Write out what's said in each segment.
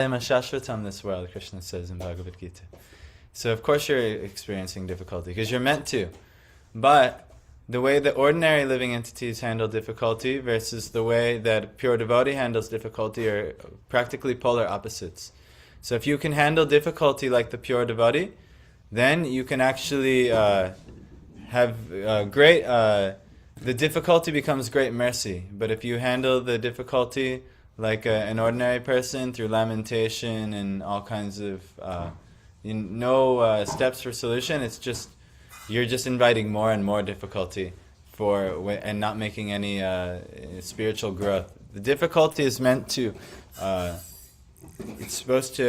Shashvatam, this world, Krishna says in Bhagavad Gita. So of course you're experiencing difficulty, because you're meant to. But the way that ordinary living entities handle difficulty versus the way that pure devotee handles difficulty are practically polar opposites. So if you can handle difficulty like the pure devotee, then you can actually have great... the difficulty becomes great mercy. But if you handle the difficulty like an ordinary person through lamentation and all kinds of steps for solution, it's just you're just inviting more and more difficulty and not making any spiritual growth. The difficulty is meant to it's supposed to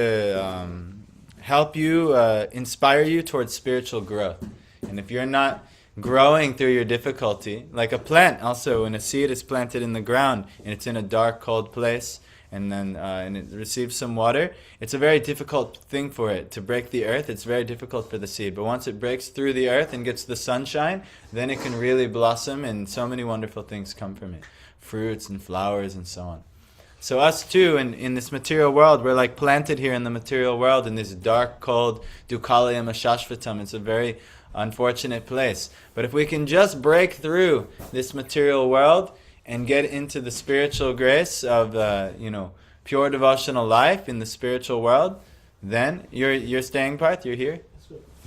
help you, inspire you towards spiritual growth. And if you're not growing through your difficulty, like a plant also, when a seed is planted in the ground and it's in a dark, cold place, and then and it receives some water, it's a very difficult thing for it to break the earth. It's very difficult for the seed. But once it breaks through the earth and gets the sunshine, then it can really blossom, and so many wonderful things come from it. Fruits and flowers and so on. So us too, in this material world, we're like planted here in the material world in this dark, cold, dukkhalayam ashashvatam. It's a very unfortunate place. But if we can just break through this material world and get into the spiritual grace of pure devotional life in the spiritual world, then you're staying, Parth? You're here?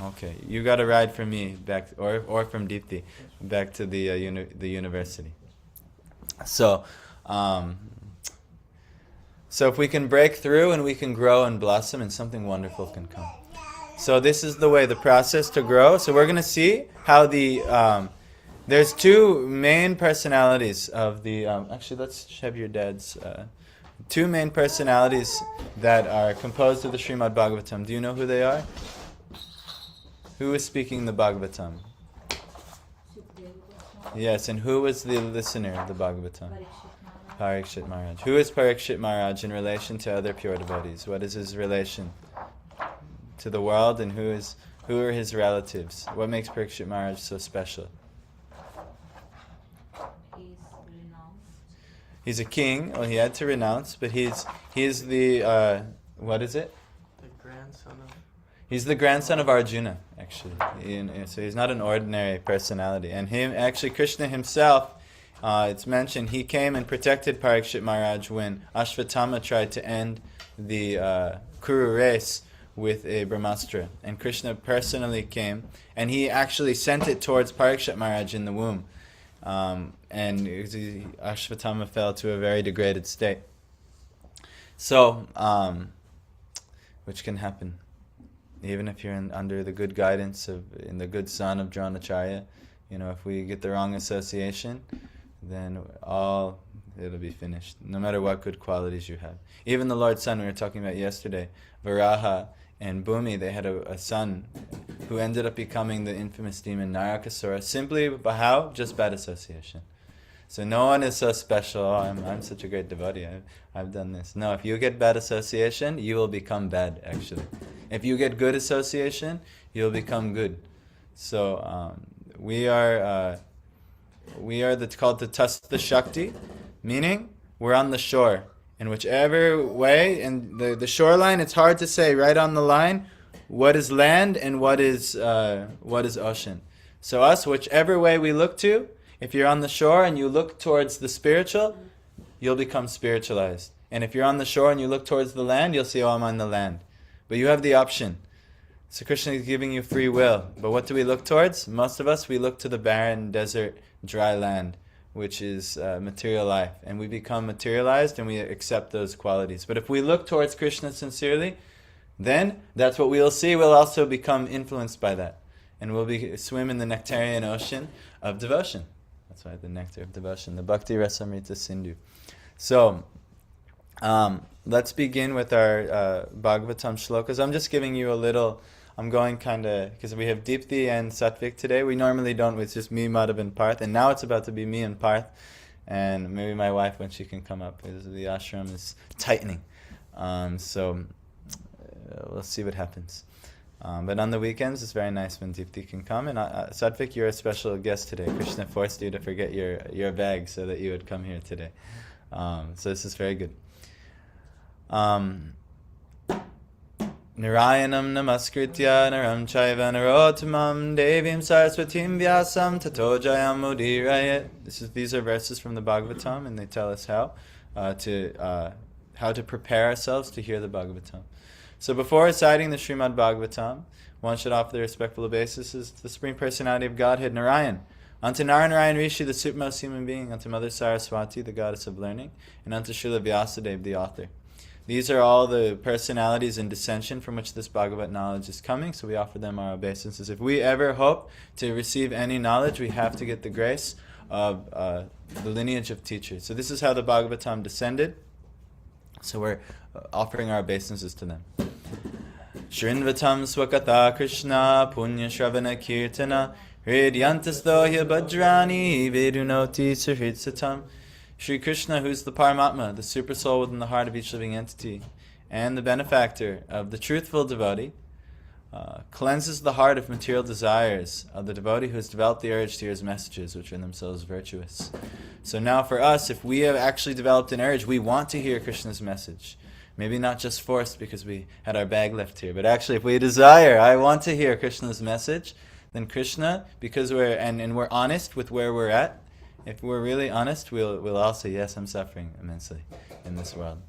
Okay, you got a ride from me back, or from Deepthi, back to the university. So if we can break through and we can grow and blossom, and something wonderful can come. So this is the way, the process to grow. So we're going to see how there's two main personalities of the... actually, let's have your dad's... two main personalities that are composed of the Srimad Bhagavatam. Do you know who they are? Who is speaking the Bhagavatam? Yes, and who was the listener of the Bhagavatam? Parikshit Maharaj. Who is Parikshit Maharaj in relation to other pure devotees? What is his relation to the world, and who are his relatives? What makes Parikshit Maharaj so special? He's renounced. He's a king. Well, he had to renounce, but he's the what is it? The grandson of... He's the grandson of Arjuna, actually. So he's not an ordinary personality. And Krishna himself, it's mentioned, he came and protected Parikshit Maharaj when Ashvatthama tried to end the Kuru race with a Brahmastra. And Krishna personally came, and he actually sent it towards Parikshit Maharaj in the womb. And Ashvatthama fell to a very degraded state. So, which can happen. Even if you're under the good guidance in the good son of Dronacharya, if we get the wrong association, then it'll be finished, no matter what good qualities you have. Even the Lord's son we were talking about yesterday, Varaha and Bhumi, they had a son who ended up becoming the infamous demon Narakasura, simply by how? Just bad association. So no one is so special. Oh, I'm such a great devotee. I've done this. No, if you get bad association, you will become bad, actually. If you get good association, you'll become good. So we are called to Tasta Shakti, meaning we're on the shore. In whichever way, and the shoreline, it's hard to say right on the line what is land and what is ocean. So us, whichever way we look to, if you're on the shore and you look towards the spiritual, you'll become spiritualized. And if you're on the shore and you look towards the land, you'll see, oh, I'm on the land. But you have the option. So Krishna is giving you free will. But what do we look towards? Most of us, we look to the barren, desert, dry land, which is material life. And we become materialized and we accept those qualities. But if we look towards Krishna sincerely, then that's what we'll see. We'll also become influenced by that. And we'll swim in the nectarian ocean of devotion. That's why the nectar of devotion, the Bhakti Rasamrita Sindhu. So, let's begin with our Bhagavatam shlokas. I'm just giving you a little... I'm going kind of, because we have Deepthi and Satvik today. We normally don't, it's just me, Madhav, and Parth. And now it's about to be me and Parth. And maybe my wife when she can come up, because the ashram is tightening. So we'll see what happens. But on the weekends, it's very nice when Deepthi can come. And Satvik, you're a special guest today. Krishna forced you to forget your bag so that you would come here today. So this is very good. Narayanam namaskritya naram chaiva narottamam devim saraswatim vyasam tato jayam mudirayet. These are verses from the Bhagavatam, and they tell us how to prepare ourselves to hear the Bhagavatam. So before reciting the Srimad Bhagavatam, one should offer the respectful obeisances to the Supreme Personality of Godhead, Narayan, unto Narayan Rishi, the supermost human being, unto Mother Saraswati, the goddess of learning, and unto Srila Vyasadeva, the author. These are all the personalities in descension from which this Bhagavat knowledge is coming, so we offer them our obeisances. If we ever hope to receive any knowledge, we have to get the grace of the lineage of teachers. So this is how the Bhagavatam descended. So we're offering our obeisances to them. Shrinvatam swakatha Krishna punya shravana kirtana hridyantasdohya bhadrani vedunoti suhritsatam. Sri Krishna, who is the Paramatma, the super soul within the heart of each living entity, and the benefactor of the truthful devotee, cleanses the heart of material desires of the devotee who has developed the urge to hear his messages, which are in themselves virtuous. So now for us, if we have actually developed an urge, we want to hear Krishna's message. Maybe not just forced because we had our bag left here, but actually if we desire, I want to hear Krishna's message, then Krishna, because we're honest with where we're at, if we're really honest, we'll all say, yes, I'm suffering immensely in this world.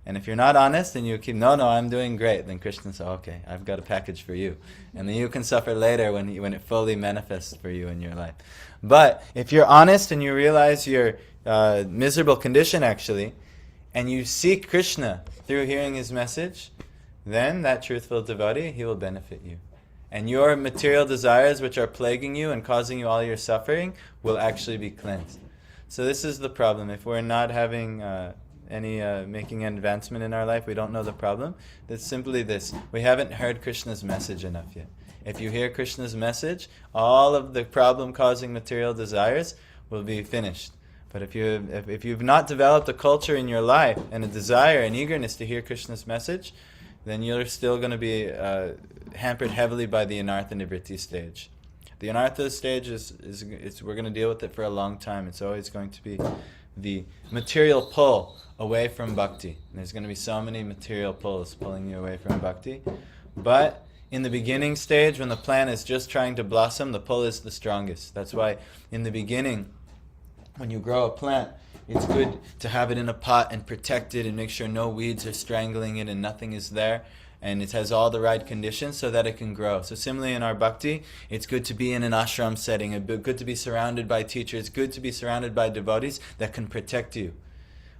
And if you're not honest and you keep, no, I'm doing great, then Krishna says, okay, I've got a package for you. And then you can suffer later when it fully manifests for you in your life. But if you're honest and you realize your miserable condition actually, and you seek Krishna through hearing his message, then that truthful devotee, he will benefit you. And your material desires which are plaguing you and causing you all your suffering will actually be cleansed. So this is the problem. If we're not having making an advancement in our life, we don't know the problem. It's simply this: we haven't heard Krishna's message enough yet. If you hear Krishna's message, all of the problem-causing material desires will be finished. But if you've not developed a culture in your life and a desire and eagerness to hear Krishna's message, then you're still going to be hampered heavily by the anartha nivritti stage. The anartha stage is we're going to deal with it for a long time. It's always going to be the material pull away from bhakti. And there's going to be so many material pulls pulling you away from bhakti. But in the beginning stage, when the plant is just trying to blossom, the pull is the strongest. That's why in the beginning, when you grow a plant, it's good to have it in a pot and protect it and make sure no weeds are strangling it and nothing is there. And it has all the right conditions so that it can grow. So similarly in our bhakti, it's good to be in an ashram setting, good to be surrounded by teachers, good to be surrounded by devotees that can protect you.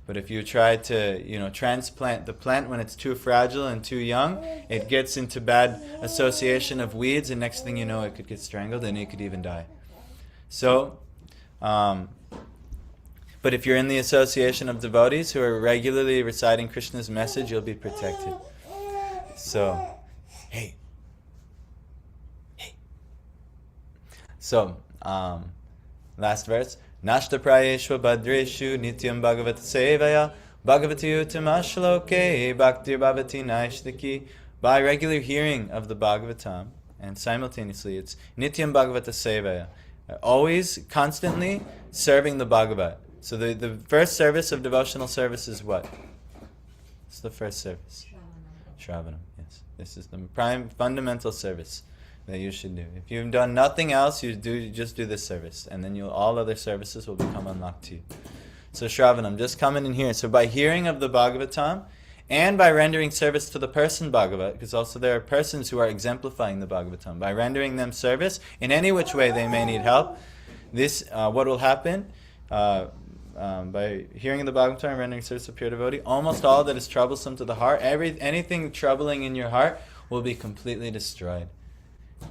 But if you try to, transplant the plant when it's too fragile and too young, it gets into bad association of weeds, and next thing you know, it could get strangled and it could even die. So, but if you're in the association of devotees who are regularly reciting Krishna's message, you'll be protected. So, hey. So, last verse. Nashta prayeshva badreshu nityam bhagavata sevaya bhagavati utamashloke bhaktir bhavati naishtaki. By regular hearing of the Bhagavatam, and simultaneously it's nityam bhagavata sevaya. Always, constantly serving the Bhagavat. So the first service of devotional service is what? It's the first service. Shravanam, yes. This is the prime fundamental service that you should do. If you've done nothing else, you just do this service, and then all other services will become unlocked to you. So Shravanam, just come in and hear. So by hearing of the Bhagavatam, and by rendering service to the person Bhagavat, because also there are persons who are exemplifying the Bhagavatam, by rendering them service in any which way they may need help, this what will happen? By hearing the Bhagavatam and rendering service to pure devotee, almost all that is troublesome to the heart, anything troubling in your heart will be completely destroyed.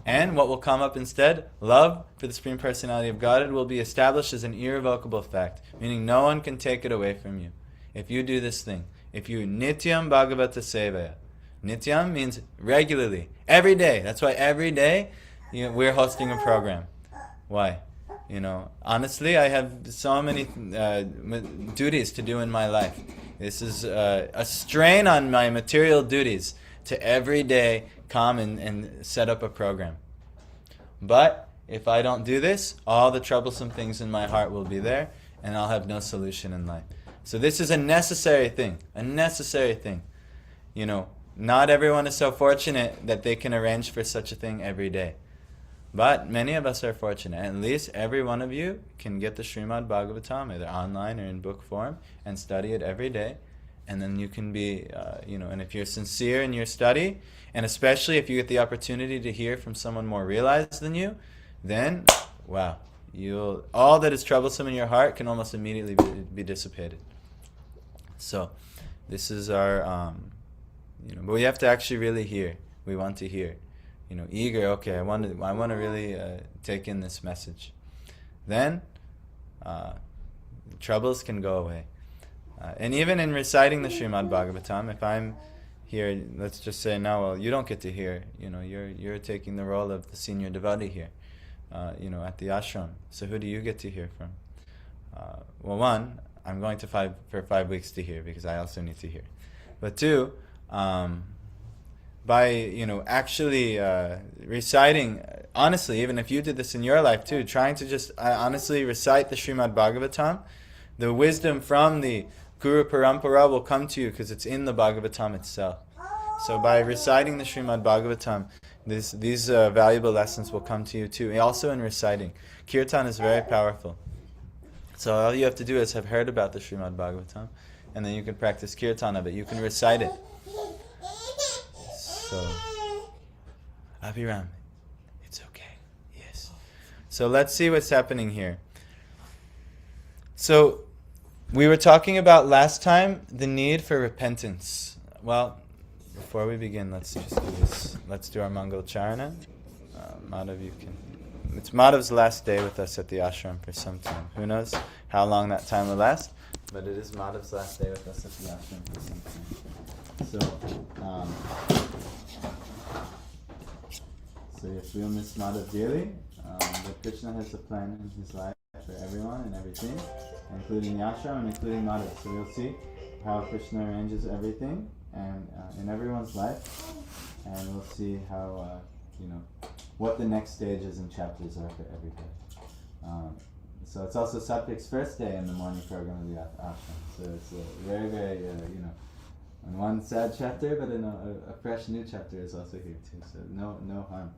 And what will come up instead? Love for the Supreme Personality of Godhead will be established as an irrevocable fact, meaning no one can take it away from you. If you do this thing, if you nityam bhagavata sevaya, nityam means regularly, every day. That's why every day we're hosting a program. Why? Honestly, I have so many duties to do in my life. This is a strain on my material duties to every day come and set up a program. But if I don't do this, all the troublesome things in my heart will be there, and I'll have no solution in life. So this is a necessary thing. not everyone is so fortunate that they can arrange for such a thing every day. But many of us are fortunate. At least every one of you can get the Srimad Bhagavatam either online or in book form and study it every day. And then you can be, and if you're sincere in your study, and especially if you get the opportunity to hear from someone more realized than you, then, wow, all that is troublesome in your heart can almost immediately be dissipated. So, this is our, but we have to actually really hear. We want to hear. Eager, okay, I want to really take in this message. Then, troubles can go away. And even in reciting the Srimad Bhagavatam, if I'm here, let's just say, no, well, you don't get to hear. You're taking the role of the senior devotee here, at the ashram. So who do you get to hear from? Well, one, I'm going to for 5 weeks to hear because I also need to hear. But two, by actually reciting, honestly, even if you did this in your life too, trying to just honestly recite the Srimad Bhagavatam, the wisdom from the Guru Parampara will come to you because it's in the Bhagavatam itself. So by reciting the Srimad Bhagavatam, these valuable lessons will come to you too. Also in reciting. Kirtan is very powerful. So all you have to do is have heard about the Srimad Bhagavatam, and then you can practice kirtan of it. You can recite it. So, Abhiram, it's okay. Yes. So let's see what's happening here. So, we were talking about last time the need for repentance. Well, before we begin, let's just do this. Let's do our Mangal Charana. Madhav, you can. It's Madhav's last day with us at the ashram for some time. Who knows how long that time will last? But it is Madhav's last day with us at the ashram for some time. So yes, we'll miss Madhav dearly. But Krishna has a plan in his life for everyone and everything, including the ashram and including Madhav. So we'll see how Krishna arranges everything and in everyone's life, and we'll see how what the next stages and chapters are for every day. So it's also Satvik's first day in the morning program of the ashram. So it's a very, very and one sad chapter, but a fresh new chapter is also here too. So no harm.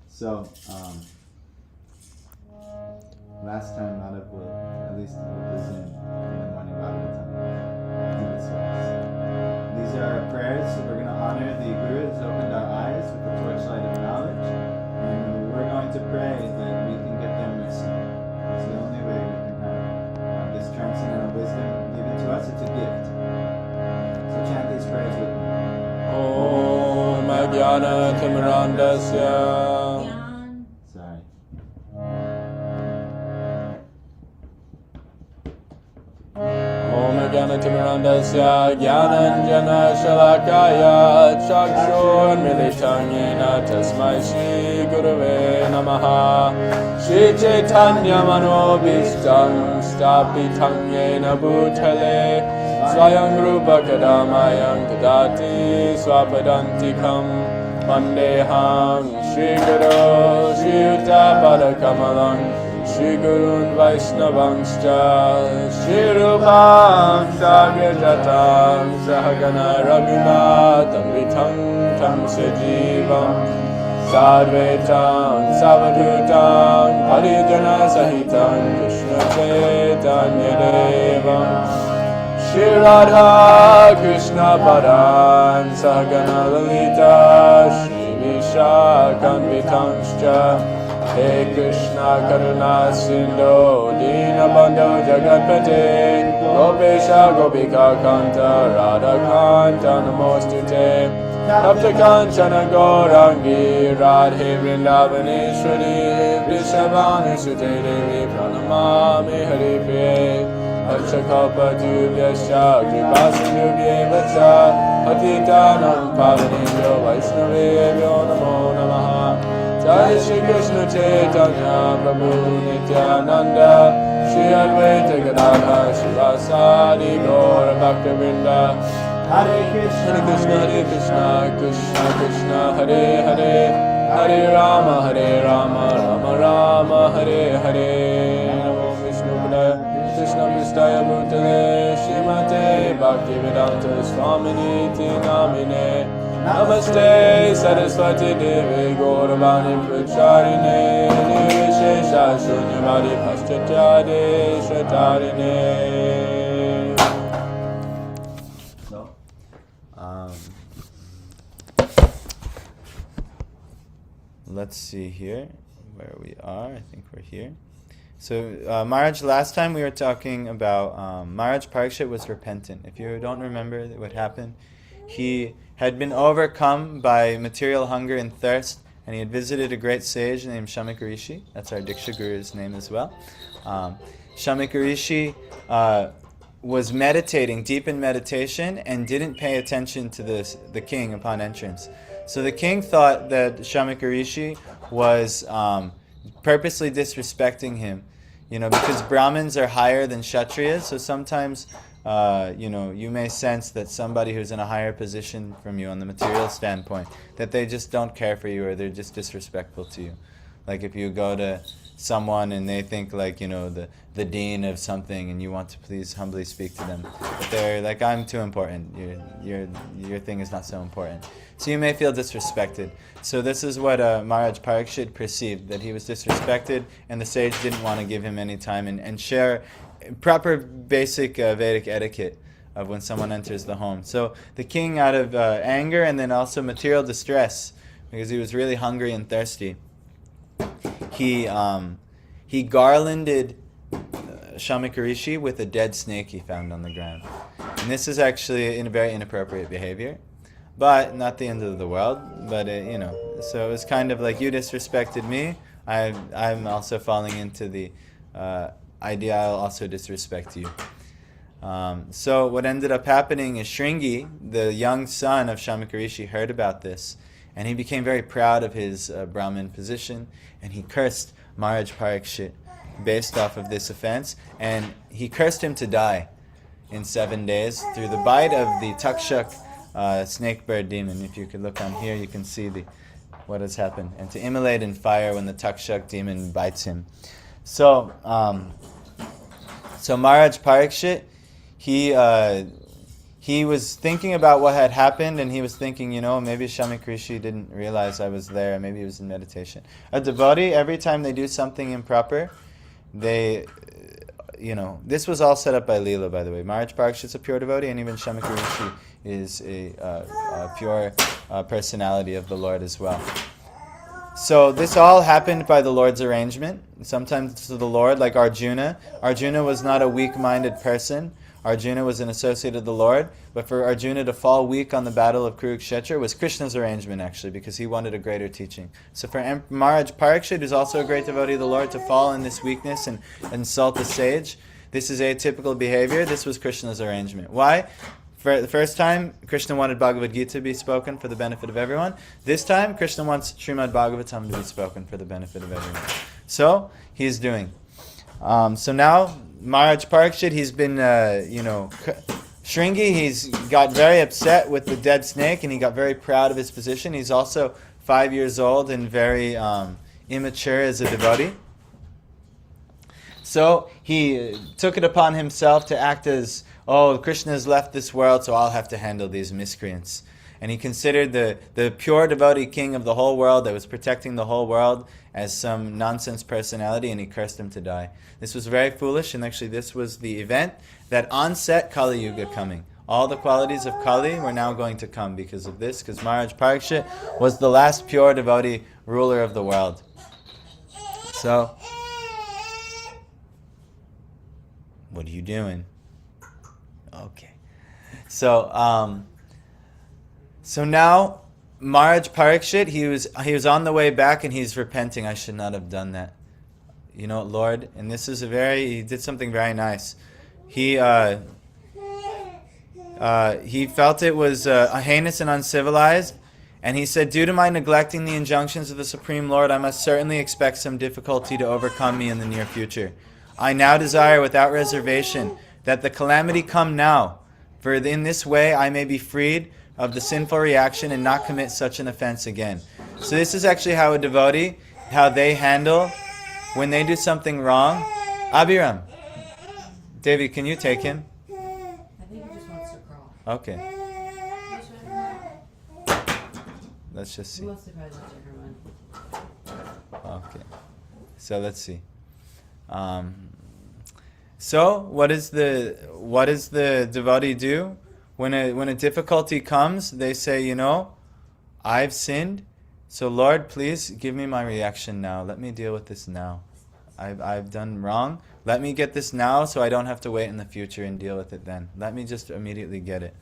So last time Madhav will at least resume in the morning Bhagavatam. These are our prayers. So we're going to honor the Guru who's opened our eyes with the torchlight of knowledge, and we're going to pray that we can get their mercy. It's the only way we can have this transcendental wisdom given to us. It's a gift. So chant these prayers with me. Om Jnana Timirandasya. Sorry. Om Jnana Timirandasya Jnananjana Shalakaya Chakshurmilitam Yena Tasmai Shri Gurave Namaha. Shri Chaitanya Manobhishtam Stapitam Yena Bhutale Swayam Rupa Kadamayam Dadati Swapadantikam Vandeham Shri Guru Shri Uttapada Kamalam Shri Gurun Vaishnavanscha Shri Rupam Sagrajatam Sahagana Raghunatam Vitam Tam Sajivam Sadvetam Savadhutam Parijana Sahitam Krishna Chaitanya Devam Shri Radha Krishna Padan Sahagana Lalita Shri Vishakhanvitanscha He Krishna Karuna Sindhu Dinabandhu Jagatpate Gopesha Gopika Kanta Radha Kanta Namostute Tapta Kanchana Gaurangi Radhe Vrindavaneshwari Vrishabhanu Sute Devi Pranamami Hari Priye Akshakalpa Tubhyasya Kripasindhubhye Vacha Patitanam Pavanebhyo Vaishnavebhyo Namo Namaha Jai Shri Krishna Chaitanya Prabhu Nityananda Shri Advaita Gadadhar Shivasadi Gaura Bhaktivinoda Hare Krishna Krishna Krishna Hare Hare Hare Rama Rama Rama Hare Hare Namo Vishnu Padaya Krishna Pristaya Bhutale Srimate Bhaktivedanta Swamini Namine Namaste Saraswati Devi Gauravani Pracharine Nirvishesha Shunyavadi Paschatya Shatarine. So, let's see here where we are. I think we're here. So, Maharaj, last time we were talking about Maharaj Parikshit was repentant. If you don't remember what happened, he had been overcome by material hunger and thirst, and he had visited a great sage named Shamika Rishi. That's our Diksha Guru's name as well. Shamika Rishi was meditating, deep in meditation, and didn't pay attention to the king upon entrance. So the king thought that Shamika Rishi was purposely disrespecting him, because Brahmins are higher than Kshatriyas, so sometimes you may sense that somebody who's in a higher position from you on the material standpoint, that they just don't care for you or they're just disrespectful to you. Like if you go to someone and they think like, the dean of something and you want to please humbly speak to them, but they're like, I'm too important, your thing is not so important. So you may feel disrespected. So this is what Maharaj Parikshit perceived, that he was disrespected and the sage didn't want to give him any time and share proper basic Vedic etiquette of when someone enters the home. So the king, out of anger and then also material distress, because he was really hungry and thirsty, he garlanded Shamika Rishi with a dead snake he found on the ground. And this is actually a very inappropriate behavior, but not the end of the world. But so it was kind of like, you disrespected me, I'm also falling into the idea I'll also disrespect you. So what ended up happening is Shringi, the young son of Shamika Rishi, heard about this, and he became very proud of his Brahmin position, and he cursed Maharaj Parikshit based off of this offense, and he cursed him to die in 7 days through the bite of the Takshak snake bird demon. If you could look on here, you can see what has happened, and to immolate in fire when the Takshak demon bites him. So Maharaj Parikshit, he was thinking about what had happened, and he was thinking, maybe Shamika Rishi didn't realize I was there, maybe he was in meditation. A devotee, every time they do something improper, this was all set up by Leela, by the way. Maharaj Parikshit's a pure devotee, and even Shamika Rishi is a pure personality of the Lord as well. So this all happened by the Lord's arrangement. Sometimes to the Lord, like Arjuna. Arjuna was not a weak-minded person. Arjuna was an associate of the Lord. But for Arjuna to fall weak on the battle of Kurukshetra was Krishna's arrangement, actually, because he wanted a greater teaching. So for Maharaj Parikshit, who's also a great devotee of the Lord, to fall in this weakness and insult the sage, this is atypical behavior. This was Krishna's arrangement. Why? For the first time, Krishna wanted Bhagavad Gita to be spoken for the benefit of everyone. This time, Krishna wants Srimad Bhagavatam to be spoken for the benefit of everyone. So, he's doing. So now, Maharaj Parikshit, he's been, Shringi, he's got very upset with the dead snake, and he got very proud of his position. He's also 5 years old and very immature as a devotee. So, he took it upon himself to act as, Krishna has left this world, so I'll have to handle these miscreants. And he considered the pure devotee king of the whole world that was protecting the whole world as some nonsense personality, and he cursed him to die. This was very foolish, and actually this was the event that onset Kali Yuga coming. All the qualities of Kali were now going to come because of this, because Maharaj Parikshit was the last pure devotee ruler of the world. So, what are you doing? Okay. So now Maharaj Parikshit, he was on the way back and he's repenting. I should not have done that. Lord, and this is he did something very nice. He felt it was heinous and uncivilized, and he said, due to my neglecting the injunctions of the Supreme Lord, I must certainly expect some difficulty to overcome me in the near future. I now desire without reservation that the calamity come now, for in this way I may be freed of the sinful reaction and not commit such an offense again. So this is actually how a devotee, how they handle when they do something wrong. Abhiram, Devi, can you take him? I think he just wants to crawl. Okay. Let's just see. Who wants to prize Herman? Okay. So let's see. So what is the devotee do when a difficulty comes? They say, I've sinned, so Lord, please give me my reaction now. Let me deal with this now. I've done wrong. Let me get this now, so I don't have to wait in the future and deal with it then. Let me just immediately get it.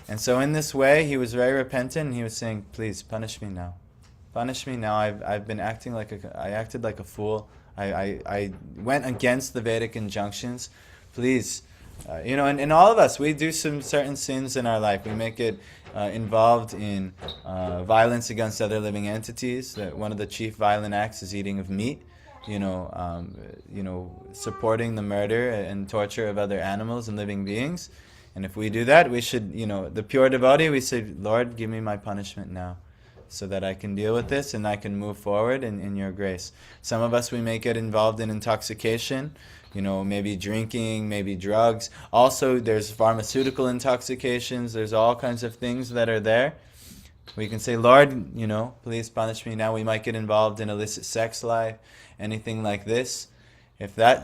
And so in this way, he was very repentant, and he was saying, please punish me now. Punish me now. I've been acting I acted like a fool. I went against the Vedic injunctions. Please, and all of us, we do some certain sins in our life. We make it involved in violence against other living entities. That one of the chief violent acts is eating of meat. Supporting the murder and torture of other animals and living beings. And if we do that, we should, the pure devotee, we say, Lord, give me my punishment now, so that I can deal with this and I can move forward in your grace. Some of us, we may get involved in intoxication, maybe drinking, maybe drugs. Also, there's pharmaceutical intoxications. There's all kinds of things that are there. We can say, Lord, please punish me now. We might get involved in illicit sex life, anything like this.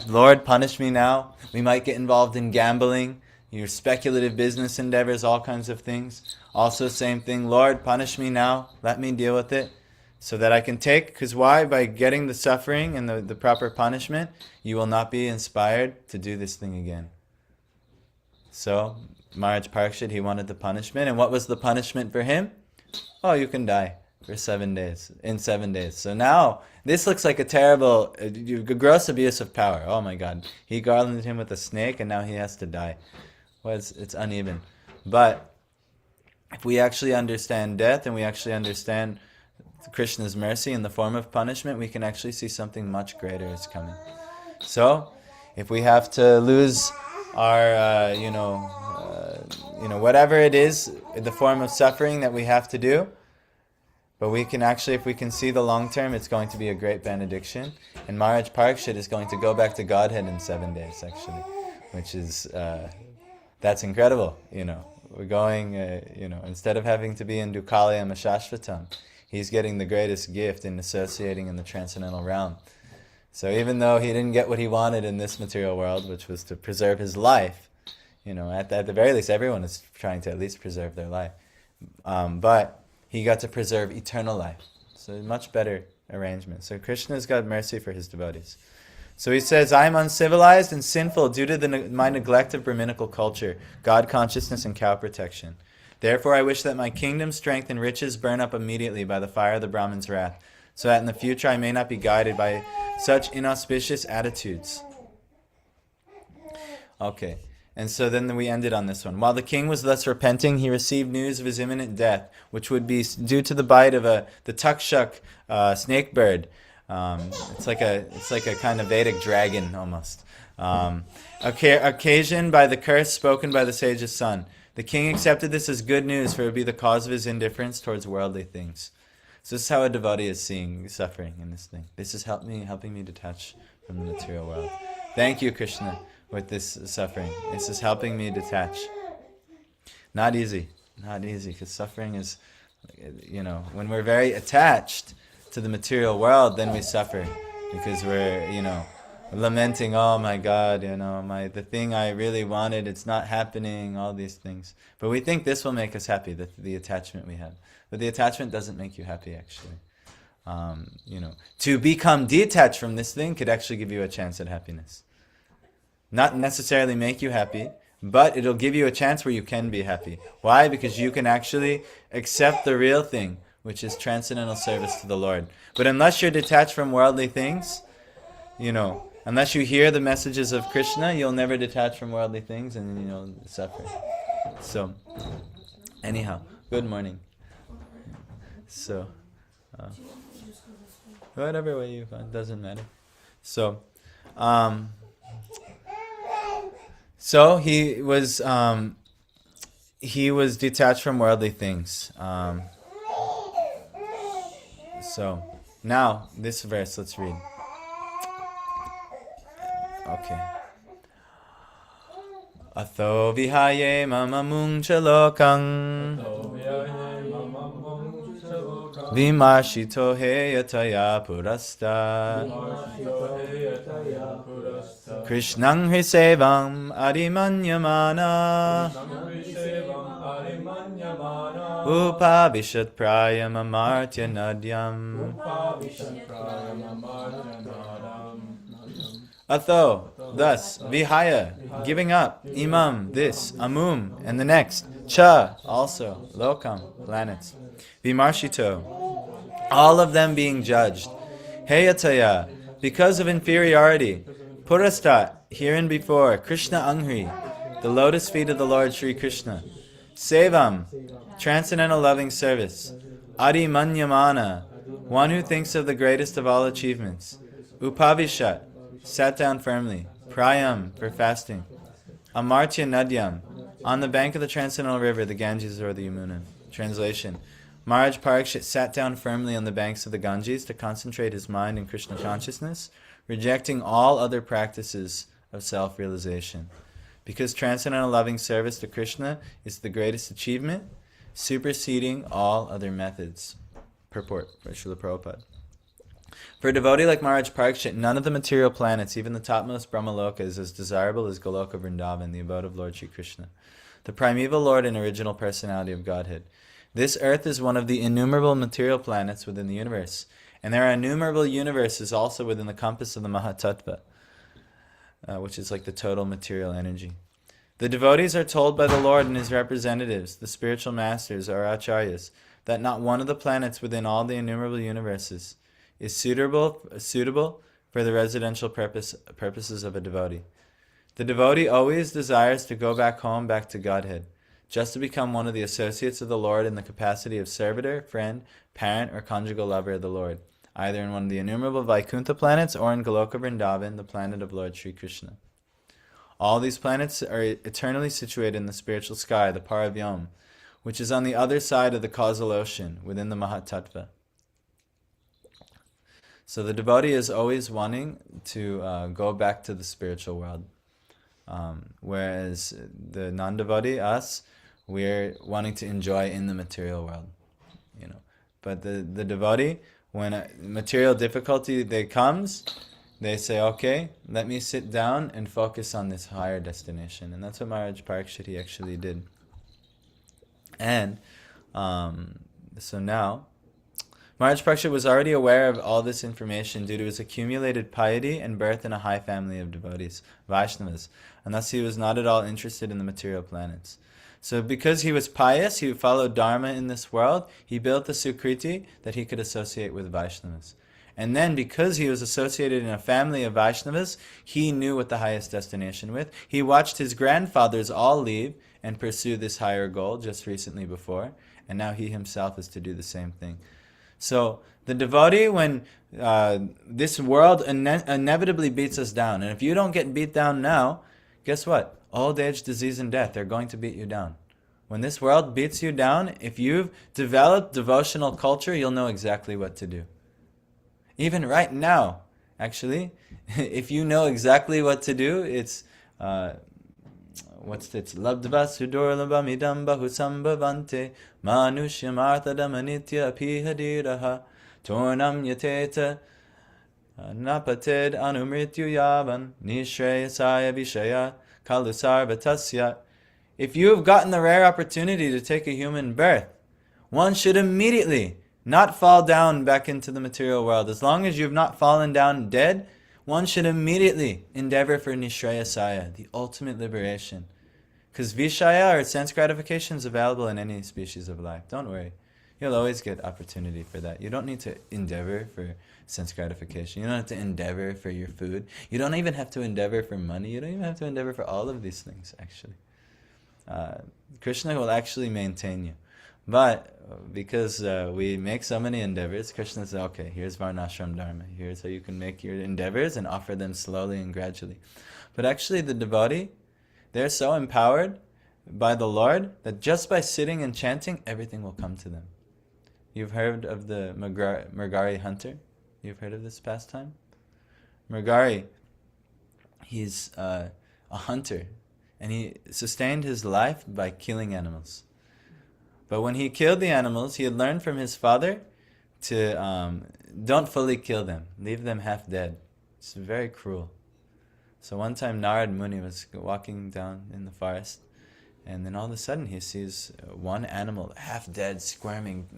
Lord, punish me now. We might get involved in gambling, your speculative business endeavors, all kinds of things. Also, same thing, Lord, punish me now. Let me deal with it so that I can take, because why? By getting the suffering and the proper punishment, you will not be inspired to do this thing again. So, Maharaj Parikshit, he wanted the punishment. And what was the punishment for him? Oh, you can die for 7 days, in 7 days. So now, this looks like a terrible, gross abuse of power. Oh my God. He garlanded him with a snake and now he has to die. Well, it's uneven. But if we actually understand death and we actually understand Krishna's mercy in the form of punishment, we can actually see something much greater is coming. So, if we have to lose our, whatever it is, in the form of suffering that we have to do, but we can actually, if we can see the long term, it's going to be a great benediction. And Maharaj Parikshit is going to go back to Godhead in 7 days, actually, which is, that's incredible, We're going, instead of having to be in Dukkhalayam Ashashvatam, he's getting the greatest gift in associating in the transcendental realm. So even though he didn't get what he wanted in this material world, which was to preserve his life, at the very least, everyone is trying to at least preserve their life. But he got to preserve eternal life. So much better arrangement. So Krishna's got mercy for his devotees. So he says, I am uncivilized and sinful due to my neglect of Brahminical culture, God consciousness, and cow protection. Therefore I wish that my kingdom, strength, and riches burn up immediately by the fire of the Brahman's wrath, so that in the future I may not be guided by such inauspicious attitudes. Okay. And so then we ended on this one. While the king was thus repenting, he received news of his imminent death, which would be due to the bite of the takshak snake bird. It's like a kind of Vedic dragon almost. Occasioned by the curse spoken by the sage's son. The king accepted this as good news, for it would be the cause of his indifference towards worldly things. So this is how a devotee is seeing suffering in this thing. This is helping me detach from the material world. Thank you, Krishna, with this suffering. This is helping me detach. Not easy, because suffering is, when we're very attached to the material world, then we suffer, because we're, lamenting, oh my God, the thing I really wanted, it's not happening, all these things. But we think this will make us happy, the attachment we have. But the attachment doesn't make you happy, actually. To become detached from this thing could actually give you a chance at happiness. Not necessarily make you happy, but it'll give you a chance where you can be happy. Why? Because you can actually accept the real thing, which is transcendental service to the Lord. But unless you're detached from worldly things, unless you hear the messages of Krishna, you'll never detach from worldly things and you'll suffer. So, anyhow, good morning. So, whatever way you find, doesn't matter. So he was detached from worldly things. So now this verse, let's read. Okay. Atho vihaye mamamung chalokang Vimarshito heyataya purasta. Krishnang hrisevam adimanyamana. Upavishat prayam amartya nadyam. Atho, thus, vihaya, giving up, imam, this, amum, and the next, cha, also, lokam, planets, vimarshito, all of them being judged, heyataya, because of inferiority, purastat, here and before, Krishna Angri, the lotus feet of the Lord Sri Krishna, sevam, transcendental loving service, adi manyamana, one who thinks of the greatest of all achievements, upavishat, sat down firmly, prayam, for fasting, amartya nadyam, on the bank of the transcendental river, the Ganges or the Yamuna. Translation: Maharaj Parikshit sat down firmly on the banks of the Ganges to concentrate his mind in Krishna consciousness, rejecting all other practices of self-realization. Because transcendental loving service to Krishna is the greatest achievement, superseding all other methods. Purport by Srila Prabhupada. For a devotee like Maharaj Parikshit, none of the material planets, even the topmost Brahmaloka, is as desirable as Goloka Vrindavan, the abode of Lord Shri Krishna, the primeval Lord and original personality of Godhead. This earth is one of the innumerable material planets within the universe, and there are innumerable universes also within the compass of the Mahatattva, which is like the total material energy. The devotees are told by the Lord and his representatives, the spiritual masters or acharyas, that not one of the planets within all the innumerable universes is suitable for the residential purposes of a devotee. The devotee always desires to go back home, back to Godhead, just to become one of the associates of the Lord in the capacity of servitor, friend, parent, or conjugal lover of the Lord, either in one of the innumerable Vaikuntha planets or in Goloka Vrindavan, the planet of Lord Sri Krishna. All these planets are eternally situated in the spiritual sky, the Paravyam, which is on the other side of the causal ocean, within the Mahatattva. So the devotee is always wanting to go back to the spiritual world. Whereas the non-devotee, us, we're wanting to enjoy in the material world. But the devotee, when a material difficulty comes, they say, okay, let me sit down and focus on this higher destination. And that's what Maharaj Parikshit actually did. And so now, Maharaj Parikshit was already aware of all this information due to his accumulated piety and birth in a high family of devotees, Vaishnavas, and thus he was not at all interested in the material planets. So because he was pious, he followed Dharma in this world, he built the Sukriti that he could associate with Vaishnavas. And then because he was associated in a family of Vaishnavas, he knew what the highest destination was. He watched his grandfathers all leave and pursue this higher goal just recently before, and now he himself is to do the same thing. So the devotee, when this world inevitably beats us down, and if you don't get beat down now, guess what? Old age, disease, and death are going to beat you down. When this world beats you down, if you've developed devotional culture, you'll know exactly what to do. Even right now, actually, if you know exactly what to do, it's labdva sudurlabam idam bahusambhavante manushya marthadam anitya apihadiraha tornam yateta napated anumrityu yavan nishreyasaya vishaya kalusarvatasya. If you have gotten the rare opportunity to take a human birth, one should immediately not fall down back into the material world. As long as you've not fallen down dead, one should immediately endeavor for nishreyasaya, the ultimate liberation. Because vishaya, or sense gratification, is available in any species of life. Don't worry. You'll always get opportunity for that. You don't need to endeavor for sense gratification. You don't have to endeavor for your food. You don't even have to endeavor for money. You don't even have to endeavor for all of these things, actually. Krishna will actually maintain you. But because we make so many endeavors, Krishna says, okay, here's Varnashram Dharma. Here's how you can make your endeavors and offer them slowly and gradually. But actually the devotee, they're so empowered by the Lord that just by sitting and chanting, everything will come to them. You've heard of the Mrgari hunter? You've heard of this pastime? Mrgari, he's a hunter, and he sustained his life by killing animals. But when he killed the animals, he had learned from his father to don't fully kill them. Leave them half dead. It's very cruel. So one time Narad Muni was walking down in the forest, and then all of a sudden he sees one animal half dead, squirming,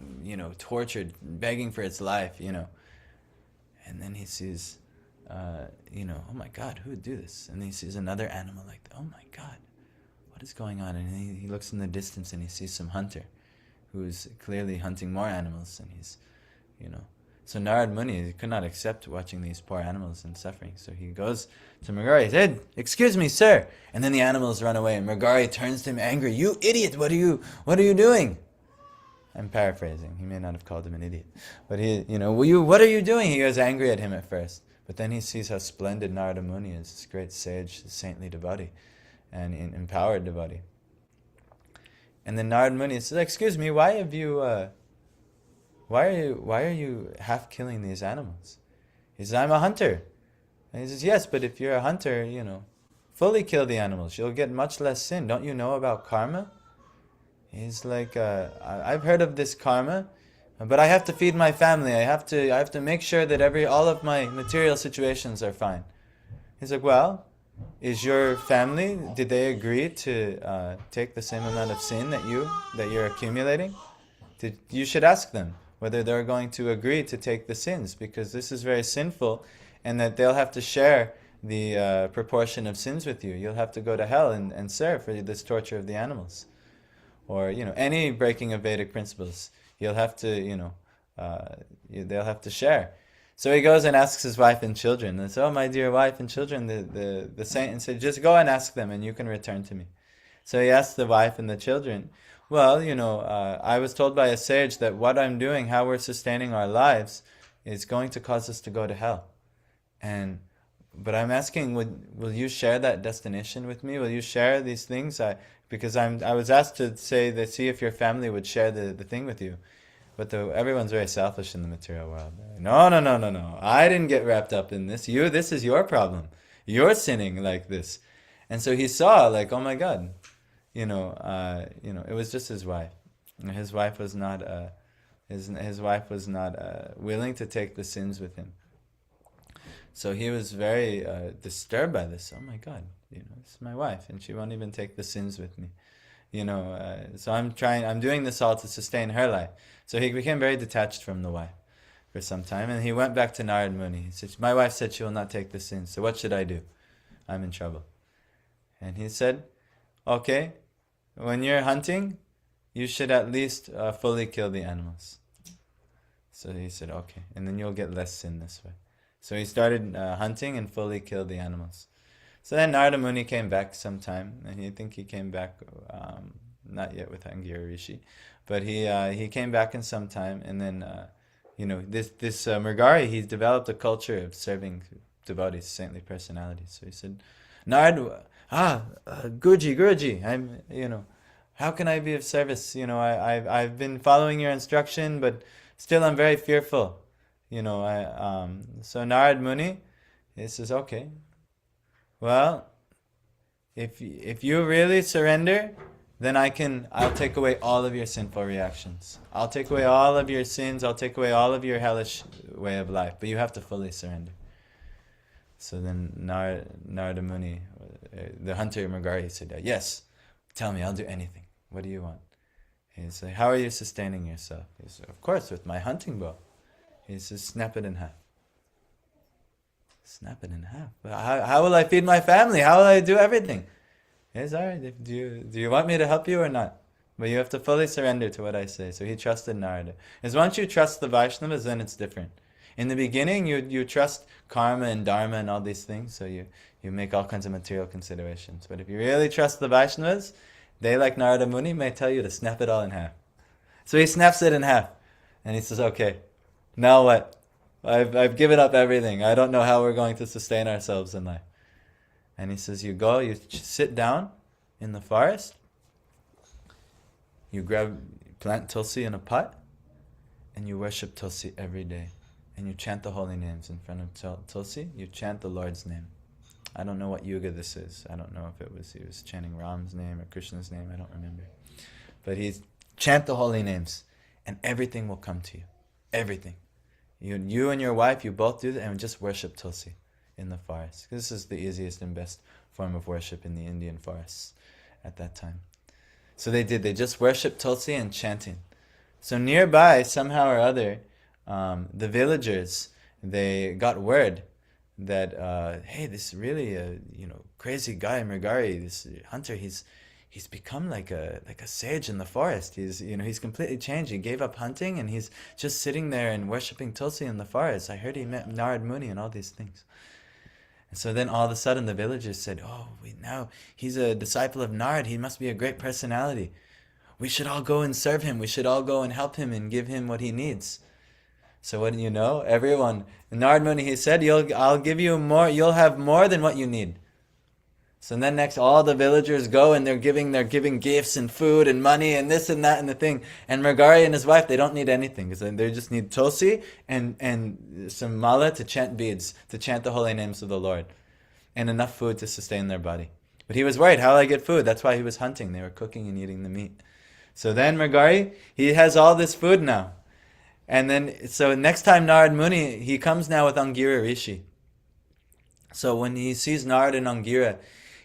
tortured, begging for its life, And then he sees, oh my God, who would do this? And he sees another animal like, oh my God, what is going on? And he looks in the distance and he sees some hunter who's clearly hunting more animals, and he's, So Narad Muni could not accept watching these poor animals in suffering. So he goes to Mrigari. He said, "Excuse me, sir." And then the animals run away, and Mrigari turns to him angry. "You idiot! What are you doing?" I'm paraphrasing. He may not have called him an idiot, but what are you doing? He was angry at him at first, but then he sees how splendid Narada Muni is, this great sage, saintly devotee, and empowered devotee. And then Narad Muni says, "Excuse me, why are you half killing these animals?" He says, "I'm a hunter." And he says, "Yes, but if you're a hunter, fully kill the animals. You'll get much less sin. Don't you know about karma?" He's like, "I've heard of this karma, but I have to feed my family. I have to make sure that all of my material situations are fine." He's like, "Well, is your family, did they agree to take the same amount of sin that you're accumulating? You should ask them whether they're going to agree to take the sins, because this is very sinful, and that they'll have to share the proportion of sins with you. You'll have to go to hell and serve for this torture of the animals. Or, any breaking of Vedic principles, you'll have to, they'll have to share." So he goes and asks his wife and children. And says, "Oh, my dear wife and children," the saint said, "just go and ask them, and you can return to me." So he asked the wife and the children, "Well, I was told by a sage that what I'm doing, how we're sustaining our lives, is going to cause us to go to hell. But I'm asking, will you share that destination with me? Will you share these things? Because I was asked to see if your family would share the thing with you. But everyone's very selfish in the material world. No. I didn't get wrapped up in this. This is your problem. You're sinning like this." And so he saw, like, oh my God, it was just his wife. His wife was not willing to take the sins with him. So he was very disturbed by this. Oh my God, this is my wife, and she won't even take the sins with me. So I'm doing this all to sustain her life. So he became very detached from the wife for some time, and he went back to Narad Muni. He said, "My wife said she will not take the sins, so what should I do? I'm in trouble." And he said, "Okay, when you're hunting, you should at least fully kill the animals." So he said, "Okay, and then you'll get less sin this way." So he started hunting and fully killed the animals. So then Narada Muni came back sometime, and I think he came back, not yet with Angira Rishi, but he came back in some time, and then, this Mrigari, he's developed a culture of serving devotees, saintly personalities. So he said, "Narad, Guruji, how can I be of service? I've been following your instruction, but still I'm very fearful. So Narad Muni, he says, "Okay, well, if you really surrender, then I'll take away all of your sinful reactions. I'll take away all of your sins. I'll take away all of your hellish way of life. But you have to fully surrender." So then Narada Muni, the hunter Mrigari, said, "Yes, tell me, I'll do anything. What do you want?" He said, "How are you sustaining yourself?" He said, "Of course, with my hunting bow." He says, "Snap it in half." Snap it in half. How will I feed my family? How will I do everything? He says, "All right, do you want me to help you or not? But you have to fully surrender to what I say." So he trusted Narada. Because once you trust the Vaishnavas, then it's different. In the beginning, you trust karma and dharma and all these things, so you make all kinds of material considerations. But if you really trust the Vaishnavas, they, like Narada Muni, may tell you to snap it all in half. So he snaps it in half. And he says, "Okay, now what? I've given up everything. I don't know how we're going to sustain ourselves in life." And he says, you sit down in the forest, you plant Tulsi in a pot, and you worship Tulsi every day. And you chant the holy names in front of Tulsi. You chant the Lord's name. I don't know what yuga this is. I don't know if he was chanting Ram's name or Krishna's name. I don't remember. But he's chant the holy names, and everything will come to you. Everything. You and your wife, you both do that, and just worship Tulsi in the forest. This is the easiest and best form of worship in the Indian forests at that time. So they did. They just worshipped Tulsi and chanting. So nearby, somehow or other, the villagers, they got word that hey, this really crazy guy Mrigari, this hunter, he's become like a sage in the forest. He's completely changed. He gave up hunting and he's just sitting there and worshipping Tulsi in the forest. I heard he met Narad Muni and all these things. And so then all of a sudden the villagers said, "Oh, now he's a disciple of Narad. He must be a great personality. We should all go and serve him. We should all go and help him and give him what he needs." So what do you know? Everyone, Narad Muni, he said, I'll give you more. You'll have more than what you need. So then next, all the villagers go and they're giving gifts and food and money and this and that and the thing. And Mrigari and his wife, they don't need anything because they just need Tulsi and some mala to chant beads, to chant the holy names of the Lord, and enough food to sustain their body. But he was worried, how will I get food? That's why he was hunting. They were cooking and eating the meat. So then Mrigari, he has all this food now. And then, so next time Narad Muni, he comes now with Angira Rishi. So when he sees Narad and Angira,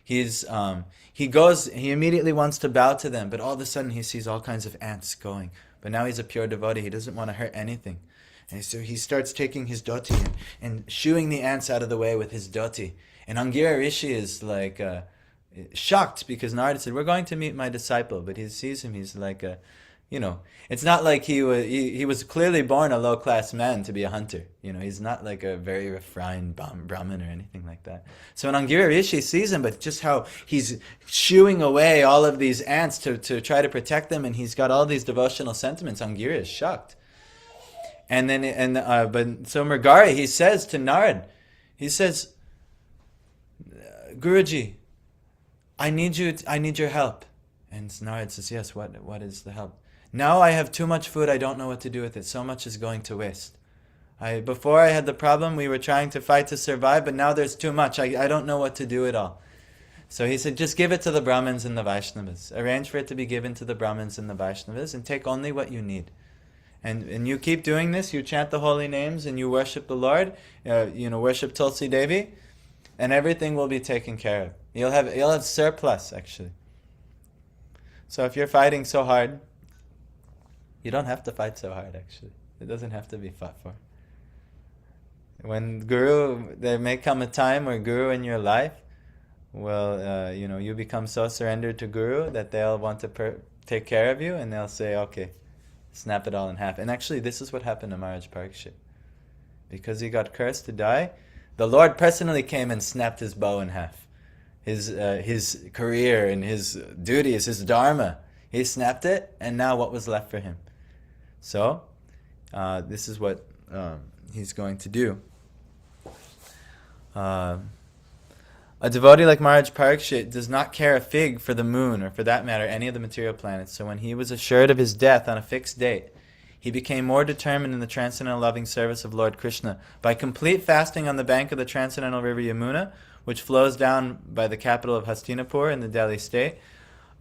he immediately wants to bow to them, but all of a sudden he sees all kinds of ants going. But now he's a pure devotee, he doesn't want to hurt anything. And so he starts taking his dhoti and shooing the ants out of the way with his dhoti. And Angira Rishi is like shocked because Narad said, "We're going to meet my disciple," but he sees him, he's like it's not like he was clearly born a low-class man to be a hunter. He's not like a very refined Brahmin or anything like that. So when Angira Rishi sees him, but just how he's shooing away all of these ants to try to protect them, and he's got all these devotional sentiments, Angira is shocked. So Mrigari, he says to Narad, he says, "Guruji, I need your help." And Narad says, "Yes, what is the help?" "Now I have too much food, I don't know what to do with it. So much is going to waste. Before I had the problem, we were trying to fight to survive, but now there's too much. I don't know what to do at all." So he said, "Just give it to the Brahmins and the Vaishnavas. Arrange for it to be given to the Brahmins and the Vaishnavas, and take only what you need. And you keep doing this, you chant the holy names, and you worship the Lord, worship Tulsi Devi, and everything will be taken care of. You'll have surplus, actually. So if you're fighting so hard, you don't have to fight so hard, actually. It doesn't have to be fought for. When there may come a time where Guru in your life will, you become so surrendered to Guru that they'll want to take care of you, and they'll say, okay, snap it all in half. And actually, this is what happened to Maharaj Parikshit. Because he got cursed to die, the Lord personally came and snapped his bow in half. His career and his duties, his dharma, he snapped it, and now what was left for him? So, this is what he's going to do. A devotee like Maharaj Parikshit does not care a fig for the moon, or for that matter, any of the material planets. So when he was assured of his death on a fixed date, he became more determined in the transcendental loving service of Lord Krishna by complete fasting on the bank of the transcendental river Yamuna, which flows down by the capital of Hastinapur in the Delhi state.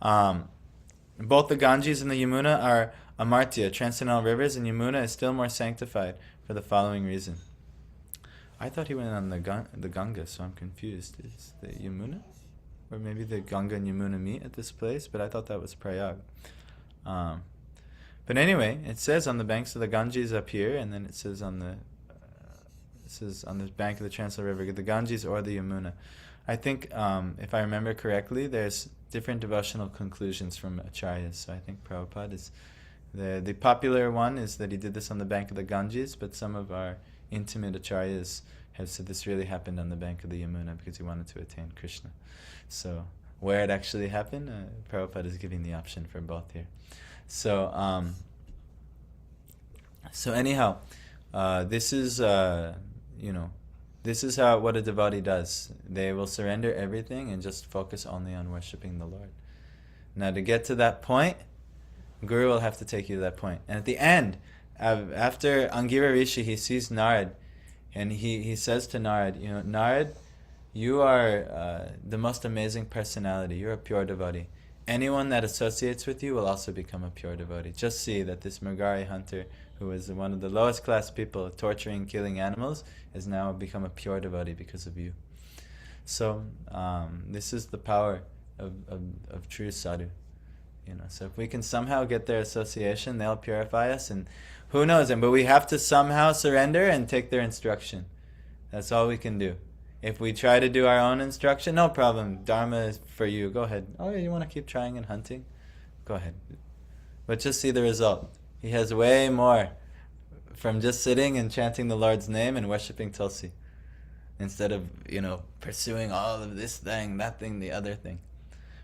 Both the Ganges and the Yamuna are amartya, transcendental rivers, and Yamuna is still more sanctified for the following reason. I thought he went on the Ganga, so I'm confused. Is the Yamuna? Or maybe the Ganga and Yamuna meet at this place, but I thought that was Prayag. But anyway, it says on the banks of the Ganges up here, and then it says on the bank of the Transcendental River, the Ganges or the Yamuna. I think, if I remember correctly, there's different devotional conclusions from acharyas. So I think Prabhupada is the popular one is that he did this on the bank of the Ganges, but some of our intimate acharyas have said this really happened on the bank of the Yamuna because he wanted to attain Krishna. So where it actually happened, Prabhupada is giving the option for both here. So anyhow, this is this is what a devotee does. They will surrender everything and just focus only on worshipping the Lord. Now, to get to that point, Guru will have to take you to that point. And at the end, after Angira Rishi, he sees Narad, and he says to Narad, Narad, you are the most amazing personality. You're a pure devotee. anyone that associates with you will also become a pure devotee. Just see that this Murgari hunter, who was one of the lowest class people, torturing, killing animals, has now become a pure devotee because of you. So this is the power of true sadhu. So if we can somehow get their association, they'll purify us, and who knows? But we have to somehow surrender and take their instruction. That's all we can do. If we try to do our own instruction, no problem. Dharma is for you. Go ahead. Oh, you want to keep trying and hunting? Go ahead. But just see the result. He has way more from just sitting and chanting the Lord's name and worshipping Tulsi, instead of, pursuing all of this thing, that thing, the other thing.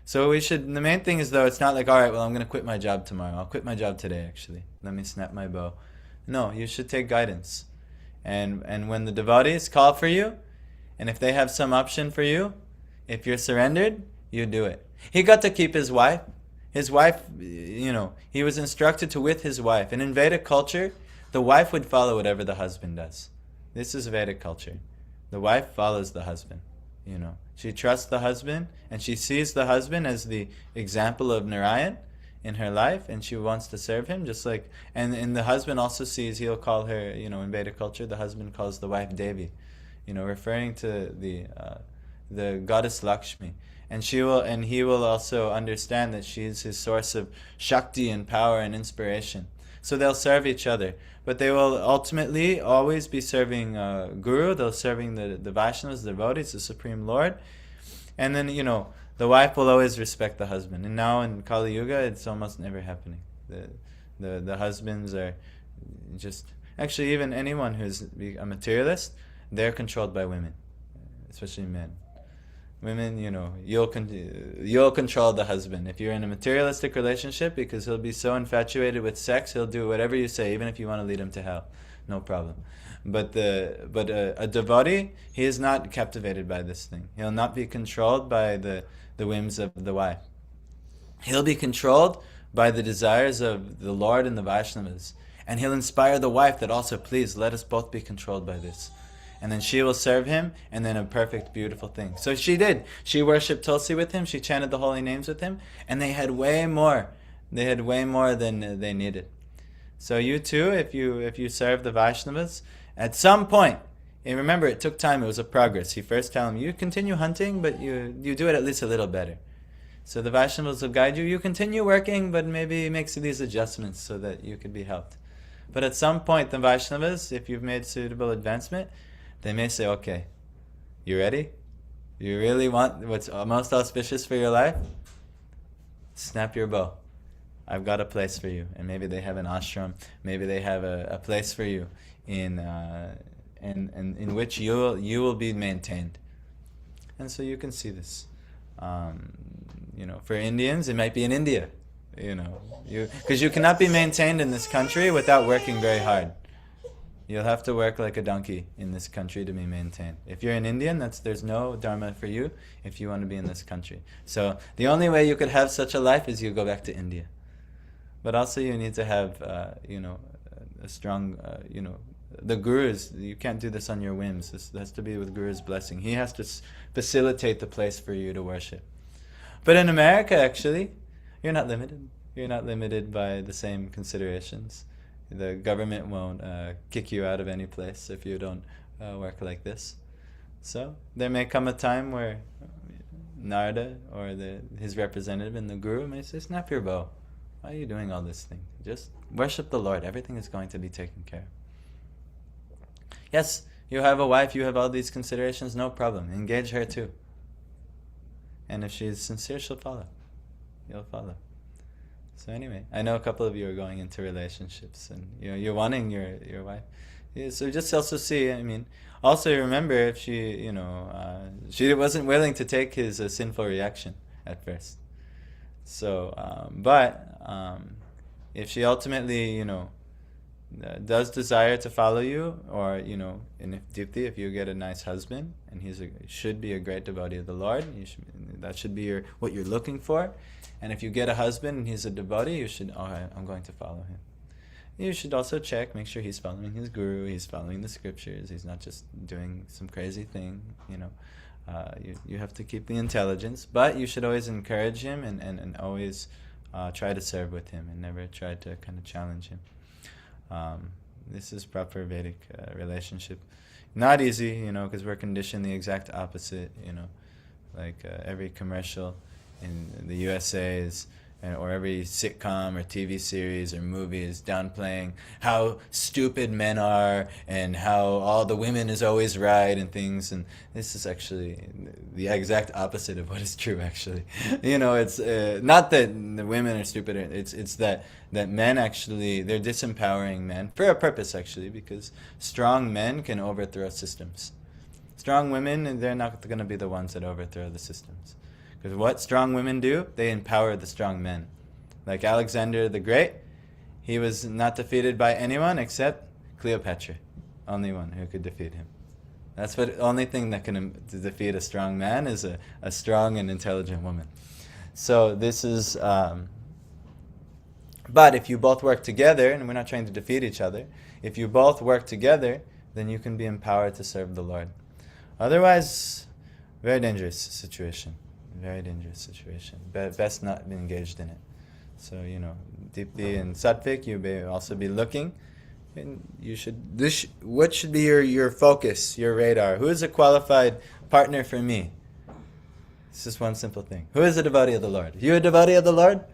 So the main thing is, though, it's not like, all right, well, I'm going to quit my job tomorrow. I'll quit my job today, actually. Let me snap my bow. No, you should take guidance. And when the devotees call for you, and if they have some option for you, if you're surrendered, you do it. He got to keep his wife. His wife, he was instructed to with his wife. And in Vedic culture, the wife would follow whatever the husband does. This is Vedic culture. The wife follows the husband. She trusts the husband, and she sees the husband as the example of Narayan in her life, and she wants to serve him, just like, and the husband also sees, he'll call her, in Vedic culture, the husband calls the wife Devi, referring to the goddess Lakshmi. And he will also understand that she is his source of Shakti and power and inspiration. So they'll serve each other. But they will ultimately always be serving Guru. They'll serving the Vaishnavas, the devotees, the Supreme Lord. And then, the wife will always respect the husband. And now in Kali Yuga, it's almost never happening. The husbands are just... Actually, even anyone who's a materialist, they're controlled by women, especially men. Women, you'll control the husband. If you're in a materialistic relationship, because he'll be so infatuated with sex, he'll do whatever you say, even if you want to lead him to hell. No problem. But a devotee, he is not captivated by this thing. He'll not be controlled by the whims of the wife. He'll be controlled by the desires of the Lord and the Vaishnavas. And he'll inspire the wife that also, please, let us both be controlled by this. And then she will serve him, and then a perfect, beautiful thing. So she did. She worshipped Tulsi with him. She chanted the holy names with him. And they had way more. They had way more than they needed. So you too, if you serve the Vaishnavas, at some point, and remember, it took time. It was a progress. He first tell him, you continue hunting, but you do it at least a little better. So the Vaishnavas will guide you. You continue working, but maybe make these adjustments so that you could be helped. But at some point, the Vaishnavas, if you've made suitable advancement, they may say, okay, you ready? You really want what's most auspicious for your life? Snap your bow. I've got a place for you. And maybe they have an ashram. Maybe they have a place for you in which you will be maintained. And so you can see this. For Indians, it might be in India. Because you cannot be maintained in this country without working very hard. You'll have to work like a donkey in this country to be maintained. If you're an Indian, there's no dharma for you if you want to be in this country. So the only way you could have such a life is you go back to India. But also you need to have, a strong, the gurus. You can't do this on your whims. This has to be with Guru's blessing. He has to facilitate the place for you to worship. But in America, actually, you're not limited. You're not limited by the same considerations. The government won't kick you out of any place if you don't work like this. So there may come a time where Narada or his representative in the Guru may say, snap your bow. Why are you doing all this thing? Just worship the Lord. Everything is going to be taken care of. Yes, you have a wife, you have all these considerations, no problem. Engage her too. And if she's sincere, she'll follow. You'll follow. So anyway, I know a couple of you are going into relationships, and you're wanting your wife. Yeah, so just also see. Also remember if she she wasn't willing to take his sinful reaction at first. So, but if she ultimately does desire to follow you, or and if you get a nice husband and should be a great devotee of the Lord, that should be what you're looking for. And if you get a husband and he's a devotee, you should, I'm going to follow him. You should also check, make sure he's following his guru, he's following the scriptures, he's not just doing some crazy thing, You have to keep the intelligence, but you should always encourage him and always try to serve with him and never try to kind of challenge him. This is proper Vedic relationship. Not easy, because we're conditioned the exact opposite, like every commercial in the USA is, or every sitcom or TV series or movie is downplaying how stupid men are and how all the women is always right and things, and this is actually the exact opposite of what is true, actually. It's not that the women are stupid, it's that men actually, they're disempowering men for a purpose, actually, because strong men can overthrow systems. Strong women, they're not going to be the ones that overthrow the systems. Because what strong women do, they empower the strong men. Like Alexander the Great, he was not defeated by anyone except Cleopatra. Only one who could defeat him. That's what only thing that can defeat a strong man is a strong and intelligent woman. So this is, but if you both work together, and we're not trying to defeat each other, if you both work together, then you can be empowered to serve the Lord. Otherwise, very dangerous situation. Very dangerous situation. Best not be engaged in it. So, deeply in sattvic, you may also be looking, and you should. What should be your focus, your radar? Who is a qualified partner for me? It's just one simple thing. Who is a devotee of the Lord? You a devotee of the Lord?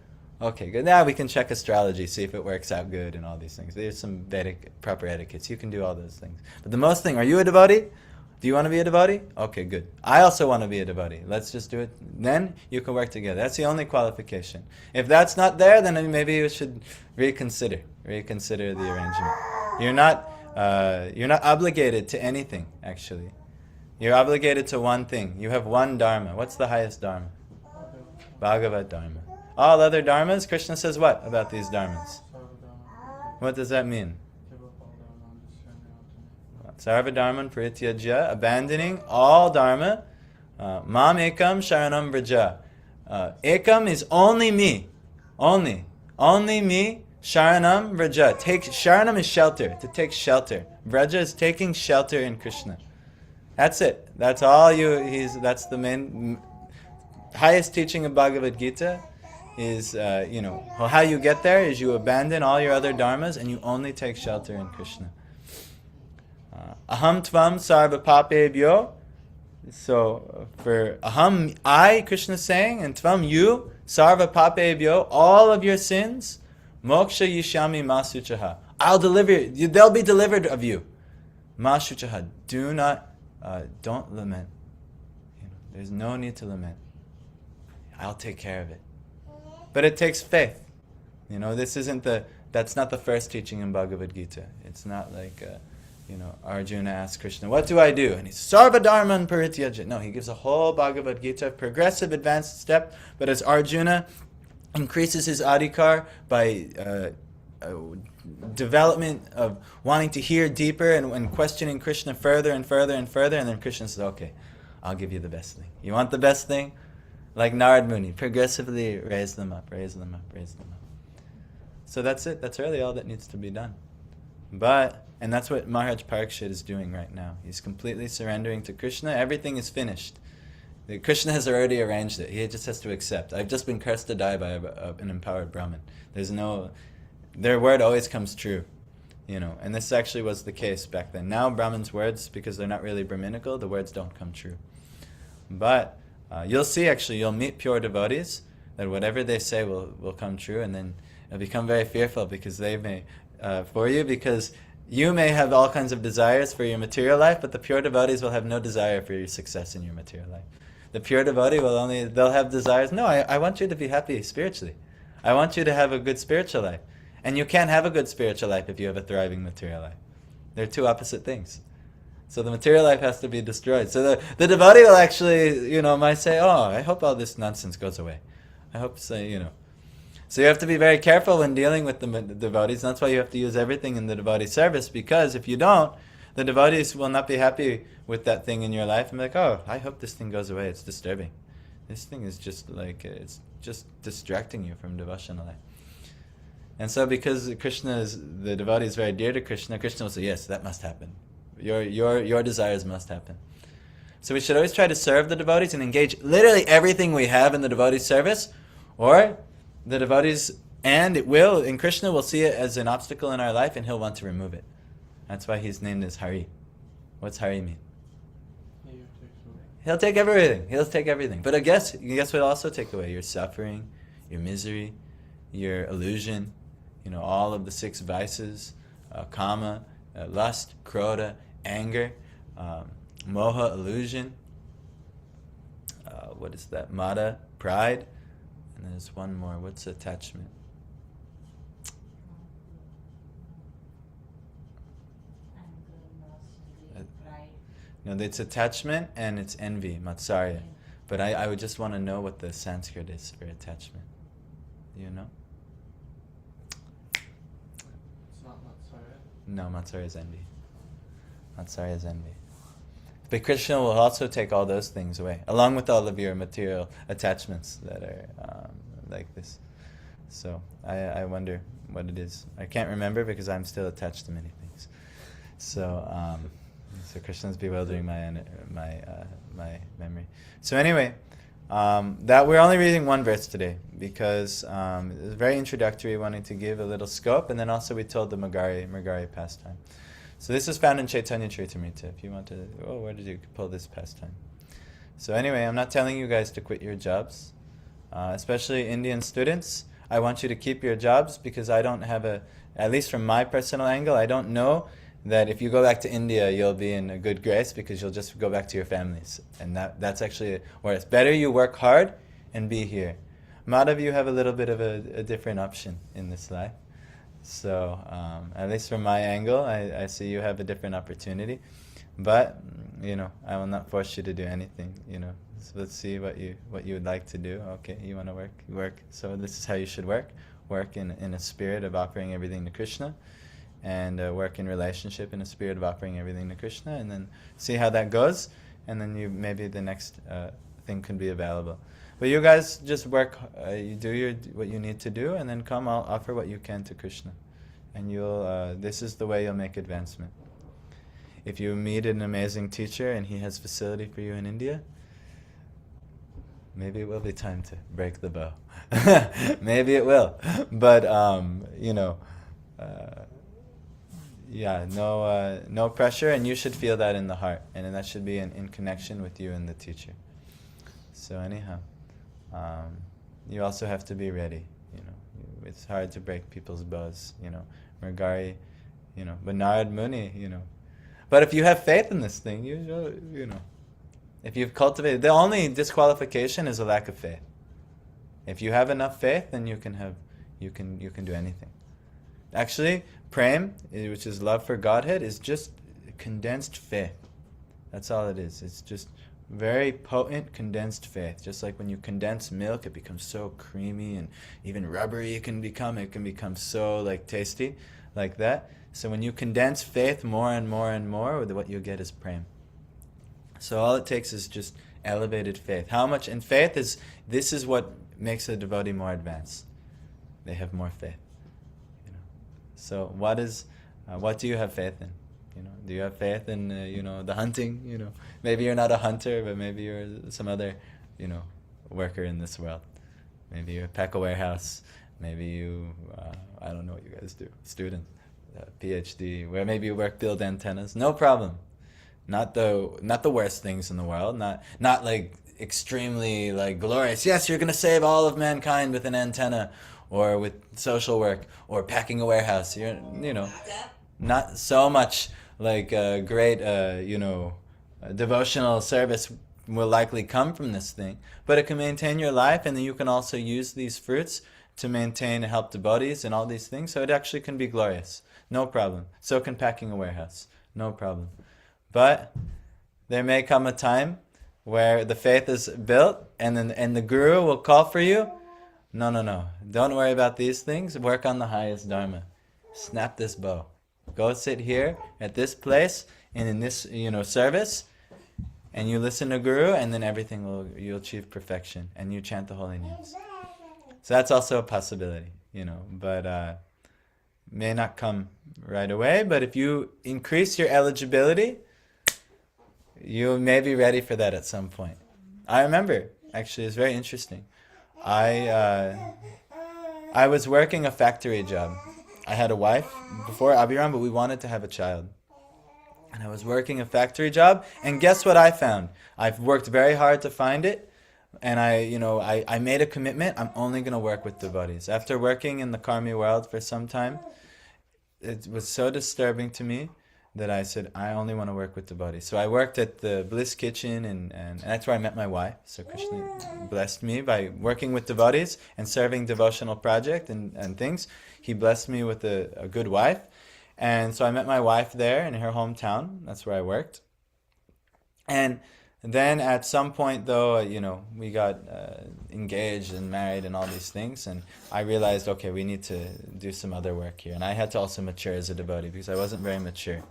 Okay, good. Now we can check astrology, see if it works out good, and all these things. There's some Vedic proper etiquettes. You can do all those things. But the most thing, are you a devotee? Do you want to be a devotee? Okay, good. I also want to be a devotee. Let's just do it. Then you can work together. That's the only qualification. If that's not there, then maybe you should reconsider the arrangement. You're not obligated to anything, actually. You're obligated to one thing. You have one dharma. What's the highest dharma? Bhagavad Dharma. All other dharmas, Krishna says what about these dharmas? What does that mean? Sarva dharman parityajya, abandoning all dharma. Mam ekam sharanam vraja. Ekam is only me. Only me. Sharanam vraja. Sharanam is shelter, to take shelter. Vraja is taking shelter in Krishna. That's it. That's all that's the main highest teaching of Bhagavad Gita is, how you get there is you abandon all your other dharmas and you only take shelter in Krishna. Aham tvam sarva papebhyo. So for aham, I, Krishna is saying, and tvam, you, sarva papebhyo, all of your sins, moksha yishami masuchaha. I'll deliver you. They'll be delivered of you. Masuchaha. Don't lament. There's no need to lament. I'll take care of it. But it takes faith. That's not the first teaching in Bhagavad Gita. It's not like, Arjuna asks Krishna, what do I do? And he's Sarva Dharman Parityaja. No, he gives a whole Bhagavad Gita, progressive, advanced step. But as Arjuna increases his adhikar by development of wanting to hear deeper and questioning Krishna further and further and further, and then Krishna says, okay, I'll give you the best thing. You want the best thing? Like Narad Muni, progressively raise them up. So that's it. That's really all that needs to be done. And that's what Maharaj Parikshit is doing right now. He's completely surrendering to Krishna. Everything is finished. Krishna has already arranged it. He just has to accept. I've just been cursed to die by an empowered Brahmin. Their word always comes true. And this actually was the case back then. Now Brahmins' words, because they're not really Brahminical, the words don't come true. But you'll see, actually, you'll meet pure devotees, that whatever they say will come true, and then you'll become very fearful because they may, because you may have all kinds of desires for your material life, but the pure devotees will have no desire for your success in your material life. The pure devotee they'll have desires. No, I want you to be happy spiritually. I want you to have a good spiritual life. And you can't have a good spiritual life if you have a thriving material life. They're two opposite things. So the material life has to be destroyed. So the devotee will actually, might say, oh, I hope all this nonsense goes away. I hope so, So you have to be very careful when dealing with the devotees. And that's why you have to use everything in the devotee service, because if you don't, the devotees will not be happy with that thing in your life and be like, oh, I hope this thing goes away. It's disturbing. This thing is just it's just distracting you from devotional life. And so because the devotee is very dear to Krishna, Krishna will say, yes, that must happen. Your desires must happen. So we should always try to serve the devotees and engage literally everything we have in the devotee service, or the devotees, and and Krishna will see it as an obstacle in our life and he'll want to remove it. That's why he's named as Hari. What's Hari mean? He'll take everything. He'll take everything. But guess what he'll also take away? Your suffering, your misery, your illusion, all of the 6 vices, kama, lust, krodha, anger, moha, illusion. What is that? Mada, pride. And there's one more. What's attachment? No, it's attachment and it's envy, matsarya. But I would just want to know what the Sanskrit is for attachment. Do you know? It's not Matsarya. No, matsarya is envy. Matsarya is envy. But Krishna will also take all those things away, along with all of your material attachments that are like this. So I wonder what it is. I can't remember because I'm still attached to many things. So Krishna's bewildering my memory. So anyway, that we're only reading one verse today because it was very introductory, wanting to give a little scope, and then also we told the Mrgari pastime. So this is found in Chaitanya Charitamrita. If you want to, where did you pull this pastime? So anyway, I'm not telling you guys to quit your jobs, especially Indian students. I want you to keep your jobs because I don't have at least from my personal angle, I don't know that if you go back to India, you'll be in a good grace because you'll just go back to your families. And that's actually where it's better you work hard and be here. Madhav, you have a little bit of a different option in this life. So at least from my angle, I see you have a different opportunity. But, I will not force you to do anything, So let's see what you would like to do. Okay, you want to work. So this is how you should work. Work in a spirit of offering everything to Krishna. And work in relationship in a spirit of offering everything to Krishna, and then see how that goes, and then maybe the next thing can be available. But you guys just work, you do what you need to do, and then come, I'll offer what you can to Krishna. And this is the way you'll make advancement. If you meet an amazing teacher and he has facility for you in India, maybe it will be time to break the bow. Maybe it will. But, no pressure, and you should feel that in the heart, and that should be in connection with you and the teacher. So anyhow, you also have to be ready. It's hard to break people's bows. Mrgari, but Narad Muni, But if you have faith in this thing, if you've cultivated, the only disqualification is a lack of faith. If you have enough faith, then you can do anything. Actually, prem, which is love for Godhead, is just condensed faith. That's all it is. It's just very potent condensed faith. Just like when you condense milk, it becomes so creamy and even rubbery it can become so tasty, like that. So when you condense faith more and more and more, what you get is prem. So all it takes is just elevated faith. How much? And this is what makes a devotee more advanced. They have more faith. So what do you have faith in? Do you have faith in the hunting? Maybe you're not a hunter, but maybe you're some other worker in this world. Maybe you pack a warehouse. Maybe you I don't know what you guys do. Student, PhD, where maybe you build antennas. No problem. Not the worst things in the world. Not extremely glorious. Yes, you're gonna save all of mankind with an antenna, or with social work, or packing a warehouse. You're, not so much great, devotional service will likely come from this thing, but it can maintain your life, and then you can also use these fruits to maintain and help devotees and all these things, so it actually can be glorious. No problem. So can packing a warehouse. No problem. But there may come a time where the faith is built, and the guru will call for you. No. Don't worry about these things. Work on the highest dharma. Snap this bow. Go sit here at this place and in this, service, and you listen to Guru, and then you'll achieve perfection, and you chant the holy names. So that's also a possibility, but may not come right away. But if you increase your eligibility, You may be ready for that at some point. I remember, actually, it's very interesting. I was working a factory job. I had a wife before Abhiram, but we wanted to have a child. And I was working a factory job, and guess what I found? I've worked very hard to find it, and I made a commitment. I'm only going to work with devotees. After working in the karmi world for some time, it was so disturbing to me that I said, I only want to work with devotees. So I worked at the Bliss Kitchen, and that's where I met my wife. So Krishna blessed me by working with devotees and serving devotional project and things. He blessed me with a good wife. And so I met my wife there in her hometown. That's where I worked. And then at some point, though, we got engaged and married and all these things. And I realized, okay, we need to do some other work here. And I had to also mature as a devotee because I wasn't very mature.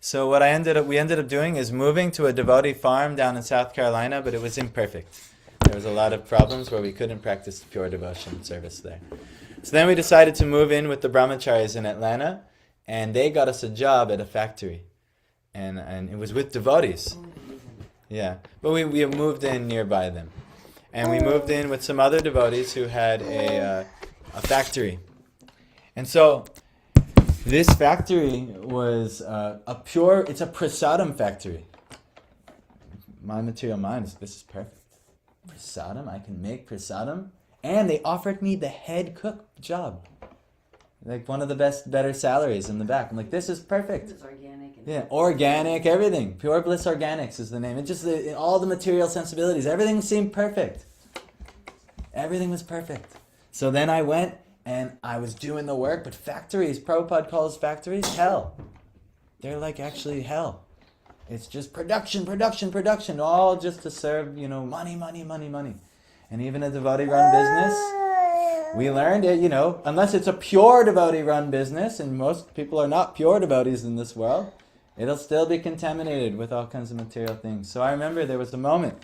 So what we ended up doing is moving to a devotee farm down in South Carolina, but it was imperfect. There was a lot of problems where we couldn't practice pure devotion service there. So then we decided to move in with the brahmacharis in Atlanta, and they got us a job at a factory. And it was with devotees. Yeah, but we moved in nearby them. And we moved in with some other devotees who had a factory. And so this factory was it's a prasadam factory. My material mind is, this is perfect. Prasadam, I can make prasadam. And they offered me the head cook job. Like one of the better salaries in the back. I'm like, this is perfect. It's organic. Yeah, organic, everything. Pure Bliss Organics is the name. It just, all the material sensibilities, everything seemed perfect. Everything was perfect. So then I went and I was doing the work, but factories, Prabhupada calls factories hell. They're like actually hell. It's just production, all just to serve, money. And even a devotee-run business, we learned it, unless it's a pure devotee-run business, and most people are not pure devotees in this world, it'll still be contaminated with all kinds of material things. So I remember there was a moment.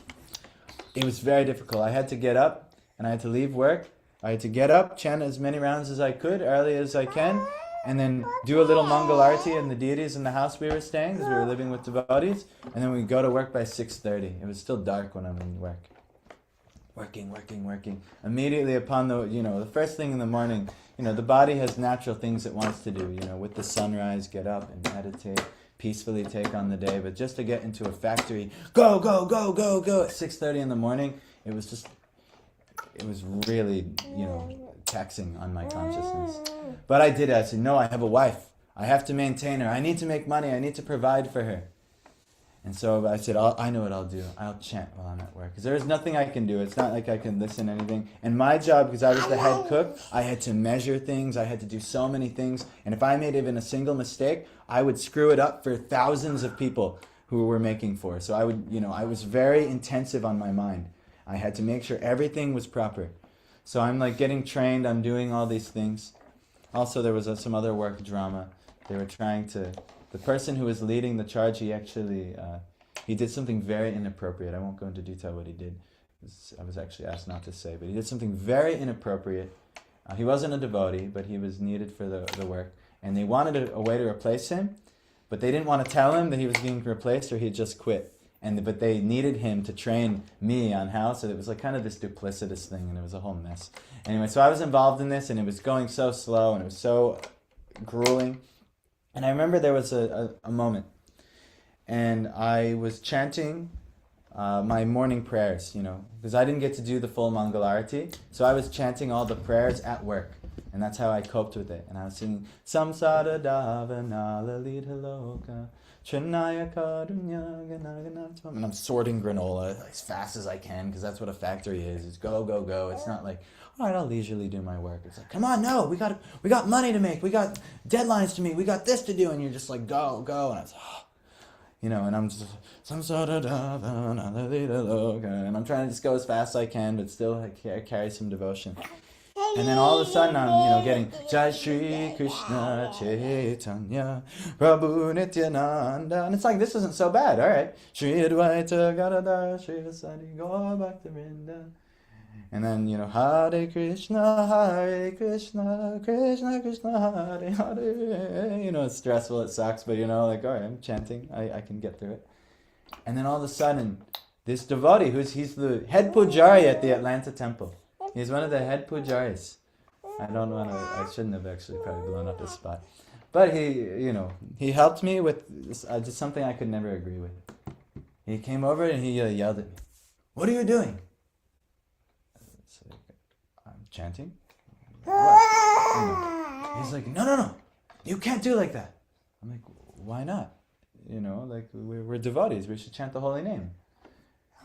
It was very difficult. I had to get up, and I had to leave work. I had to get up, chant as many rounds as I could, early as I can, and then do a little Mangal Arati in the deities in the house we were staying, because we were living with devotees, and then we'd go to work by 6:30. It was still dark when I'm in work. Working. Immediately upon the first thing in the morning, the body has natural things it wants to do, with the sunrise, get up and meditate, peacefully take on the day. But just to get into a factory, go at 6:30 in the morning, it was really, taxing on my consciousness. But I did it. I said, no, I have a wife. I have to maintain her. I need to make money. I need to provide for her. And so I said, I know what I'll do. I'll chant while I'm at work. Because there is nothing I can do. It's not like I can listen to anything. And my job, because I was the head cook, I had to measure things. I had to do so many things. And if I made even a single mistake, I would screw it up for thousands of people who were making for. So I would, I was very intensive on my mind. I had to make sure everything was proper. So I'm like getting trained. I'm doing all these things. Also, there was some other work drama. They were trying to... The person who was leading the charge, he actually, he did something very inappropriate. I won't go into detail what he did. I was actually asked not to say, but he did something very inappropriate. He wasn't a devotee, but he was needed for the work. And they wanted a way to replace him, but they didn't want to tell him that he was being replaced or he'd just quit. But they needed him to train me on how, so it was like kind of this duplicitous thing, and it was a whole mess. Anyway, so I was involved in this, and it was going so slow, and it was so grueling. And I remember there was a moment, and I was chanting my morning prayers, because I didn't get to do the full Mangal Arati, so I was chanting all the prayers at work, and that's how I coped with it. And I was singing, Samsara Davana Lalita Loka, Trinaya Karunya Ganaganatam, and I'm sorting granola as fast as I can, because that's what a factory is. It's go. It's not like, all right, I'll leisurely do my work. It's like, come on, no, we got money to make, we got deadlines to meet, we got this to do, and you're just like, go, and I was, and I'm just, and I'm trying to just go as fast as I can, but still carry some devotion. And then all of a sudden I'm, getting Jai Shri Krishna Chaitanya Prabhu Nityananda, and it's like, this isn't so bad, all right. Shri Advaita Gadadhar Shri Vasadi Gaur Bhaktivinoda. And then, Hare Krishna, Krishna Krishna, Hare Hare. It's stressful, it sucks, but all right, I'm chanting, I can get through it. And then all of a sudden, this devotee, he's the head pujari at the Atlanta temple. He's one of the head pujaris. I shouldn't have actually probably blown up his spot. But he helped me with just something I could never agree with. He came over and he yelled at me. "What are you doing?" I said, "I'm chanting." What? He's like, no, you can't do like that. I'm like, why not? We're devotees. We should chant the holy name.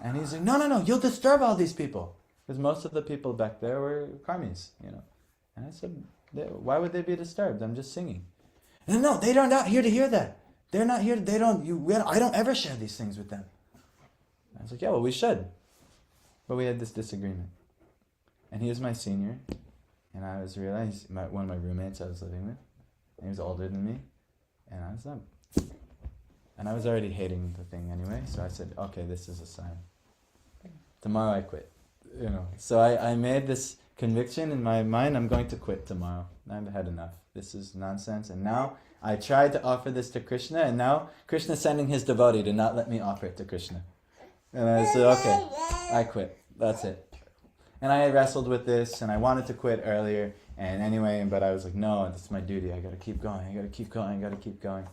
And he's like, no, you'll disturb all these people. Because most of the people back there were karmis, And I said, why would they be disturbed? I'm just singing. And no, they're not here to hear that. They're not here. I don't ever share these things with them. I was like, yeah, well, we should. But we had this disagreement. And he was my senior. And I realized one of my roommates I was living with. And he was older than me. And I was not. And I was already hating the thing anyway. So I said, okay, this is a sign. Tomorrow I quit. So I made this conviction in my mind, I'm going to quit tomorrow. I've had enough. This is nonsense. And now I tried to offer this to Krishna, and now Krishna's sending his devotee to not let me offer it to Krishna. And I said, okay, I quit. That's it. And I wrestled with this, and I wanted to quit earlier. And anyway, but I was like, no, it's my duty. I got to keep going. I got to keep going.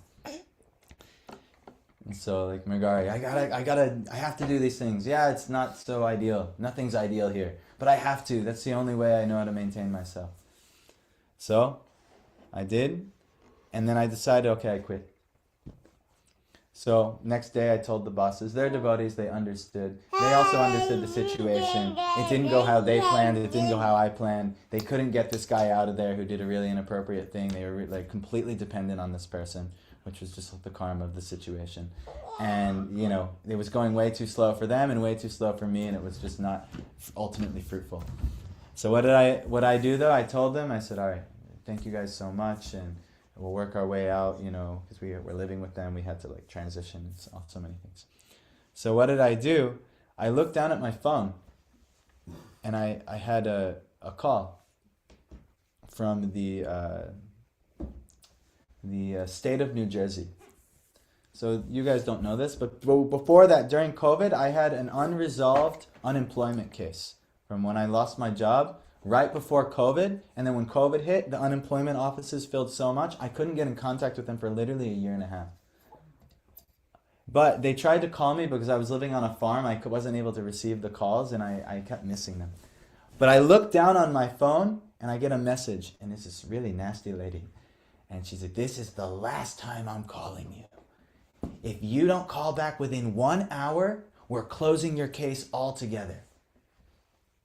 And so, like Megari, I have to do these things. Yeah, it's not so ideal. Nothing's ideal here. But I have to. That's the only way I know how to maintain myself. So, I did. And then I decided, okay, I quit. So, next day I told the bosses, they're devotees, they understood. They also understood the situation. It didn't go how they planned, it didn't go how I planned. They couldn't get this guy out of there who did a really inappropriate thing. They were completely dependent on this person, which was just the karma of the situation. And, it was going way too slow for them and way too slow for me, and it was just not ultimately fruitful. So what I do though? I told them, I said, all right, thank you guys so much, and we'll work our way out, because we're living with them. We had to transition, so many things. So what did I do? I looked down at my phone, and I had a call from the state of New Jersey. So you guys don't know this, but before that, during COVID, I had an unresolved unemployment case from when I lost my job right before COVID. And then when COVID hit, the unemployment offices filled so much, I couldn't get in contact with them for literally a year and a half. But they tried to call me because I was living on a farm. I wasn't able to receive the calls, and I kept missing them. But I looked down on my phone, and I get a message, and it's this really nasty lady. And she's like, this is the last time I'm calling you. If you don't call back within 1 hour, we're closing your case altogether.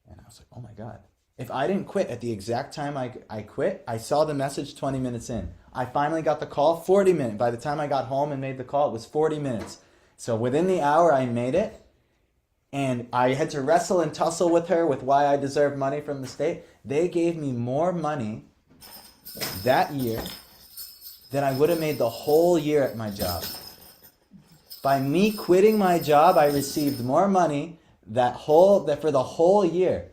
And I was like, oh my God. If I didn't quit at the exact time I quit, I saw the message 20 minutes in. I finally got the call 40 minutes. By the time I got home and made the call, it was 40 minutes. So within the hour, I made it. And I had to wrestle and tussle with her with why I deserve money from the state. They gave me more money that year than I would have made the whole year at my job. By me quitting my job, I received more money for the whole year.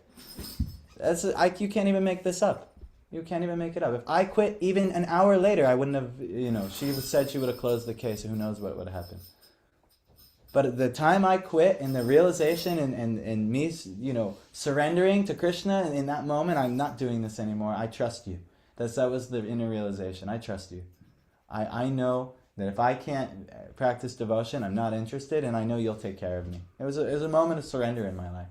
You can't even make this up. You can't even make it up. If I quit even an hour later, I wouldn't have, she said she would have closed the case. Who knows what would have happened. But at the time I quit, and the realization and me, surrendering to Krishna in that moment, I'm not doing this anymore. I trust you. That was the inner realization. I trust you. I know that if I can't practice devotion, I'm not interested, and I know you'll take care of me. It was a moment of surrender in my life.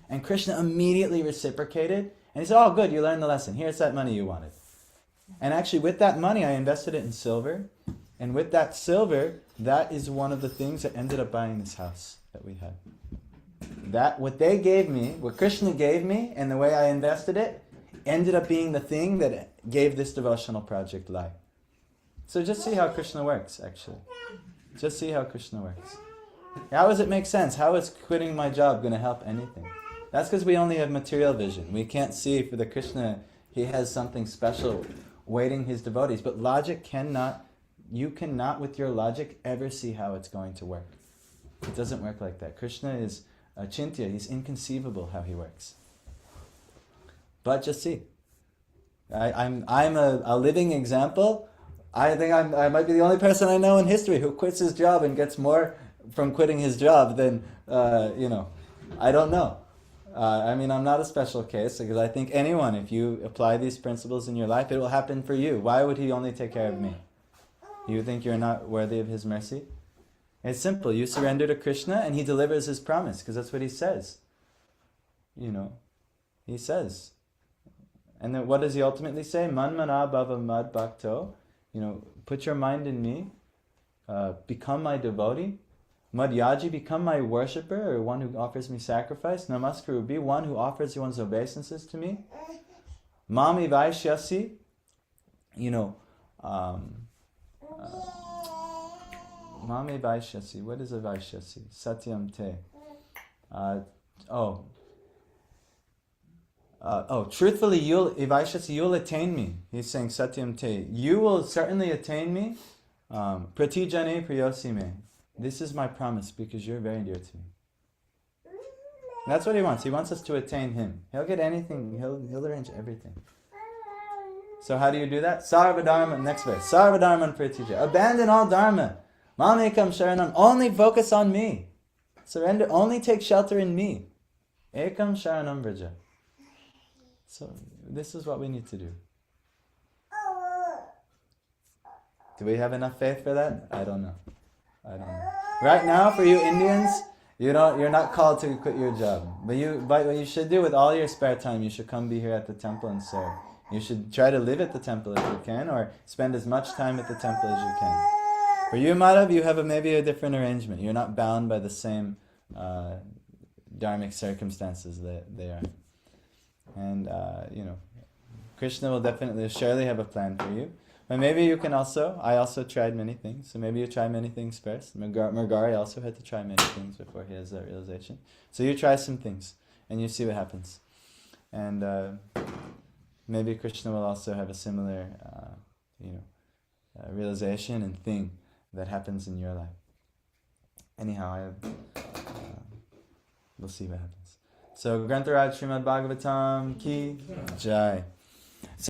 And Krishna immediately reciprocated, and he said, oh, good, you learned the lesson. Here's that money you wanted. And actually, with that money, I invested it in silver. And with that silver, that is one of the things that ended up buying this house that we had. What they gave me, what Krishna gave me, and the way I invested it, ended up being the thing that gave this devotional project life. So just see how Krishna works, actually. Just see how Krishna works. How does it make sense? How is quitting my job going to help anything? That's because we only have material vision. We can't see for the Krishna, he has something special waiting his devotees. But you cannot with your logic ever see how it's going to work. It doesn't work like that. Krishna is achintya. He's inconceivable how he works. But just see. I'm a living example. I think I might be the only person I know in history who quits his job and gets more from quitting his job, then, I don't know. I'm not a special case because I think anyone, if you apply these principles in your life, it will happen for you. Why would he only take care of me? You think you're not worthy of his mercy? It's simple. You surrender to Krishna and he delivers his promise because that's what he says. He says. And then what does he ultimately say? Man mana bhava mad bhakto. Put your mind in me. Become my devotee. Madhyaji, become my worshipper, or one who offers me sacrifice. Namaskaru, be one who offers one's obeisances to me. Mami vaishyasi, Mami vaishyasi, what is a vaishyasi? Satyam te. Truthfully, you'll attain me. He's saying satyam te. You will certainly attain me. Pratijane priyosime. This is my promise because you're very dear to me. That's what he wants. He wants us to attain him. He'll get anything. He'll arrange everything. So how do you do that? Sarva dharma, next verse. Sarva dharma pratija. Abandon all dharma. Mamekam sharanam. Only focus on me. Surrender. Only take shelter in me. Ekam sharanam vraja. So this is what we need to do. Do we have enough faith for that? I don't know. Right now, for you Indians, you're not called to quit your job. But what you should do with all your spare time, you should come be here at the temple and serve. You should try to live at the temple if you can, or spend as much time at the temple as you can. For you, Madhav, you have maybe a different arrangement. You're not bound by the same dharmic circumstances that they are. And, Krishna will surely have a plan for you. But maybe you can I also tried many things. So maybe you try many things first. Mrgari also had to try many things before he has that realization. So you try some things and you see what happens. And maybe Krishna will also have a similar, realization and thing that happens in your life. Anyhow, we'll see what happens. So Grantharaj Srimad Bhagavatam ki jai.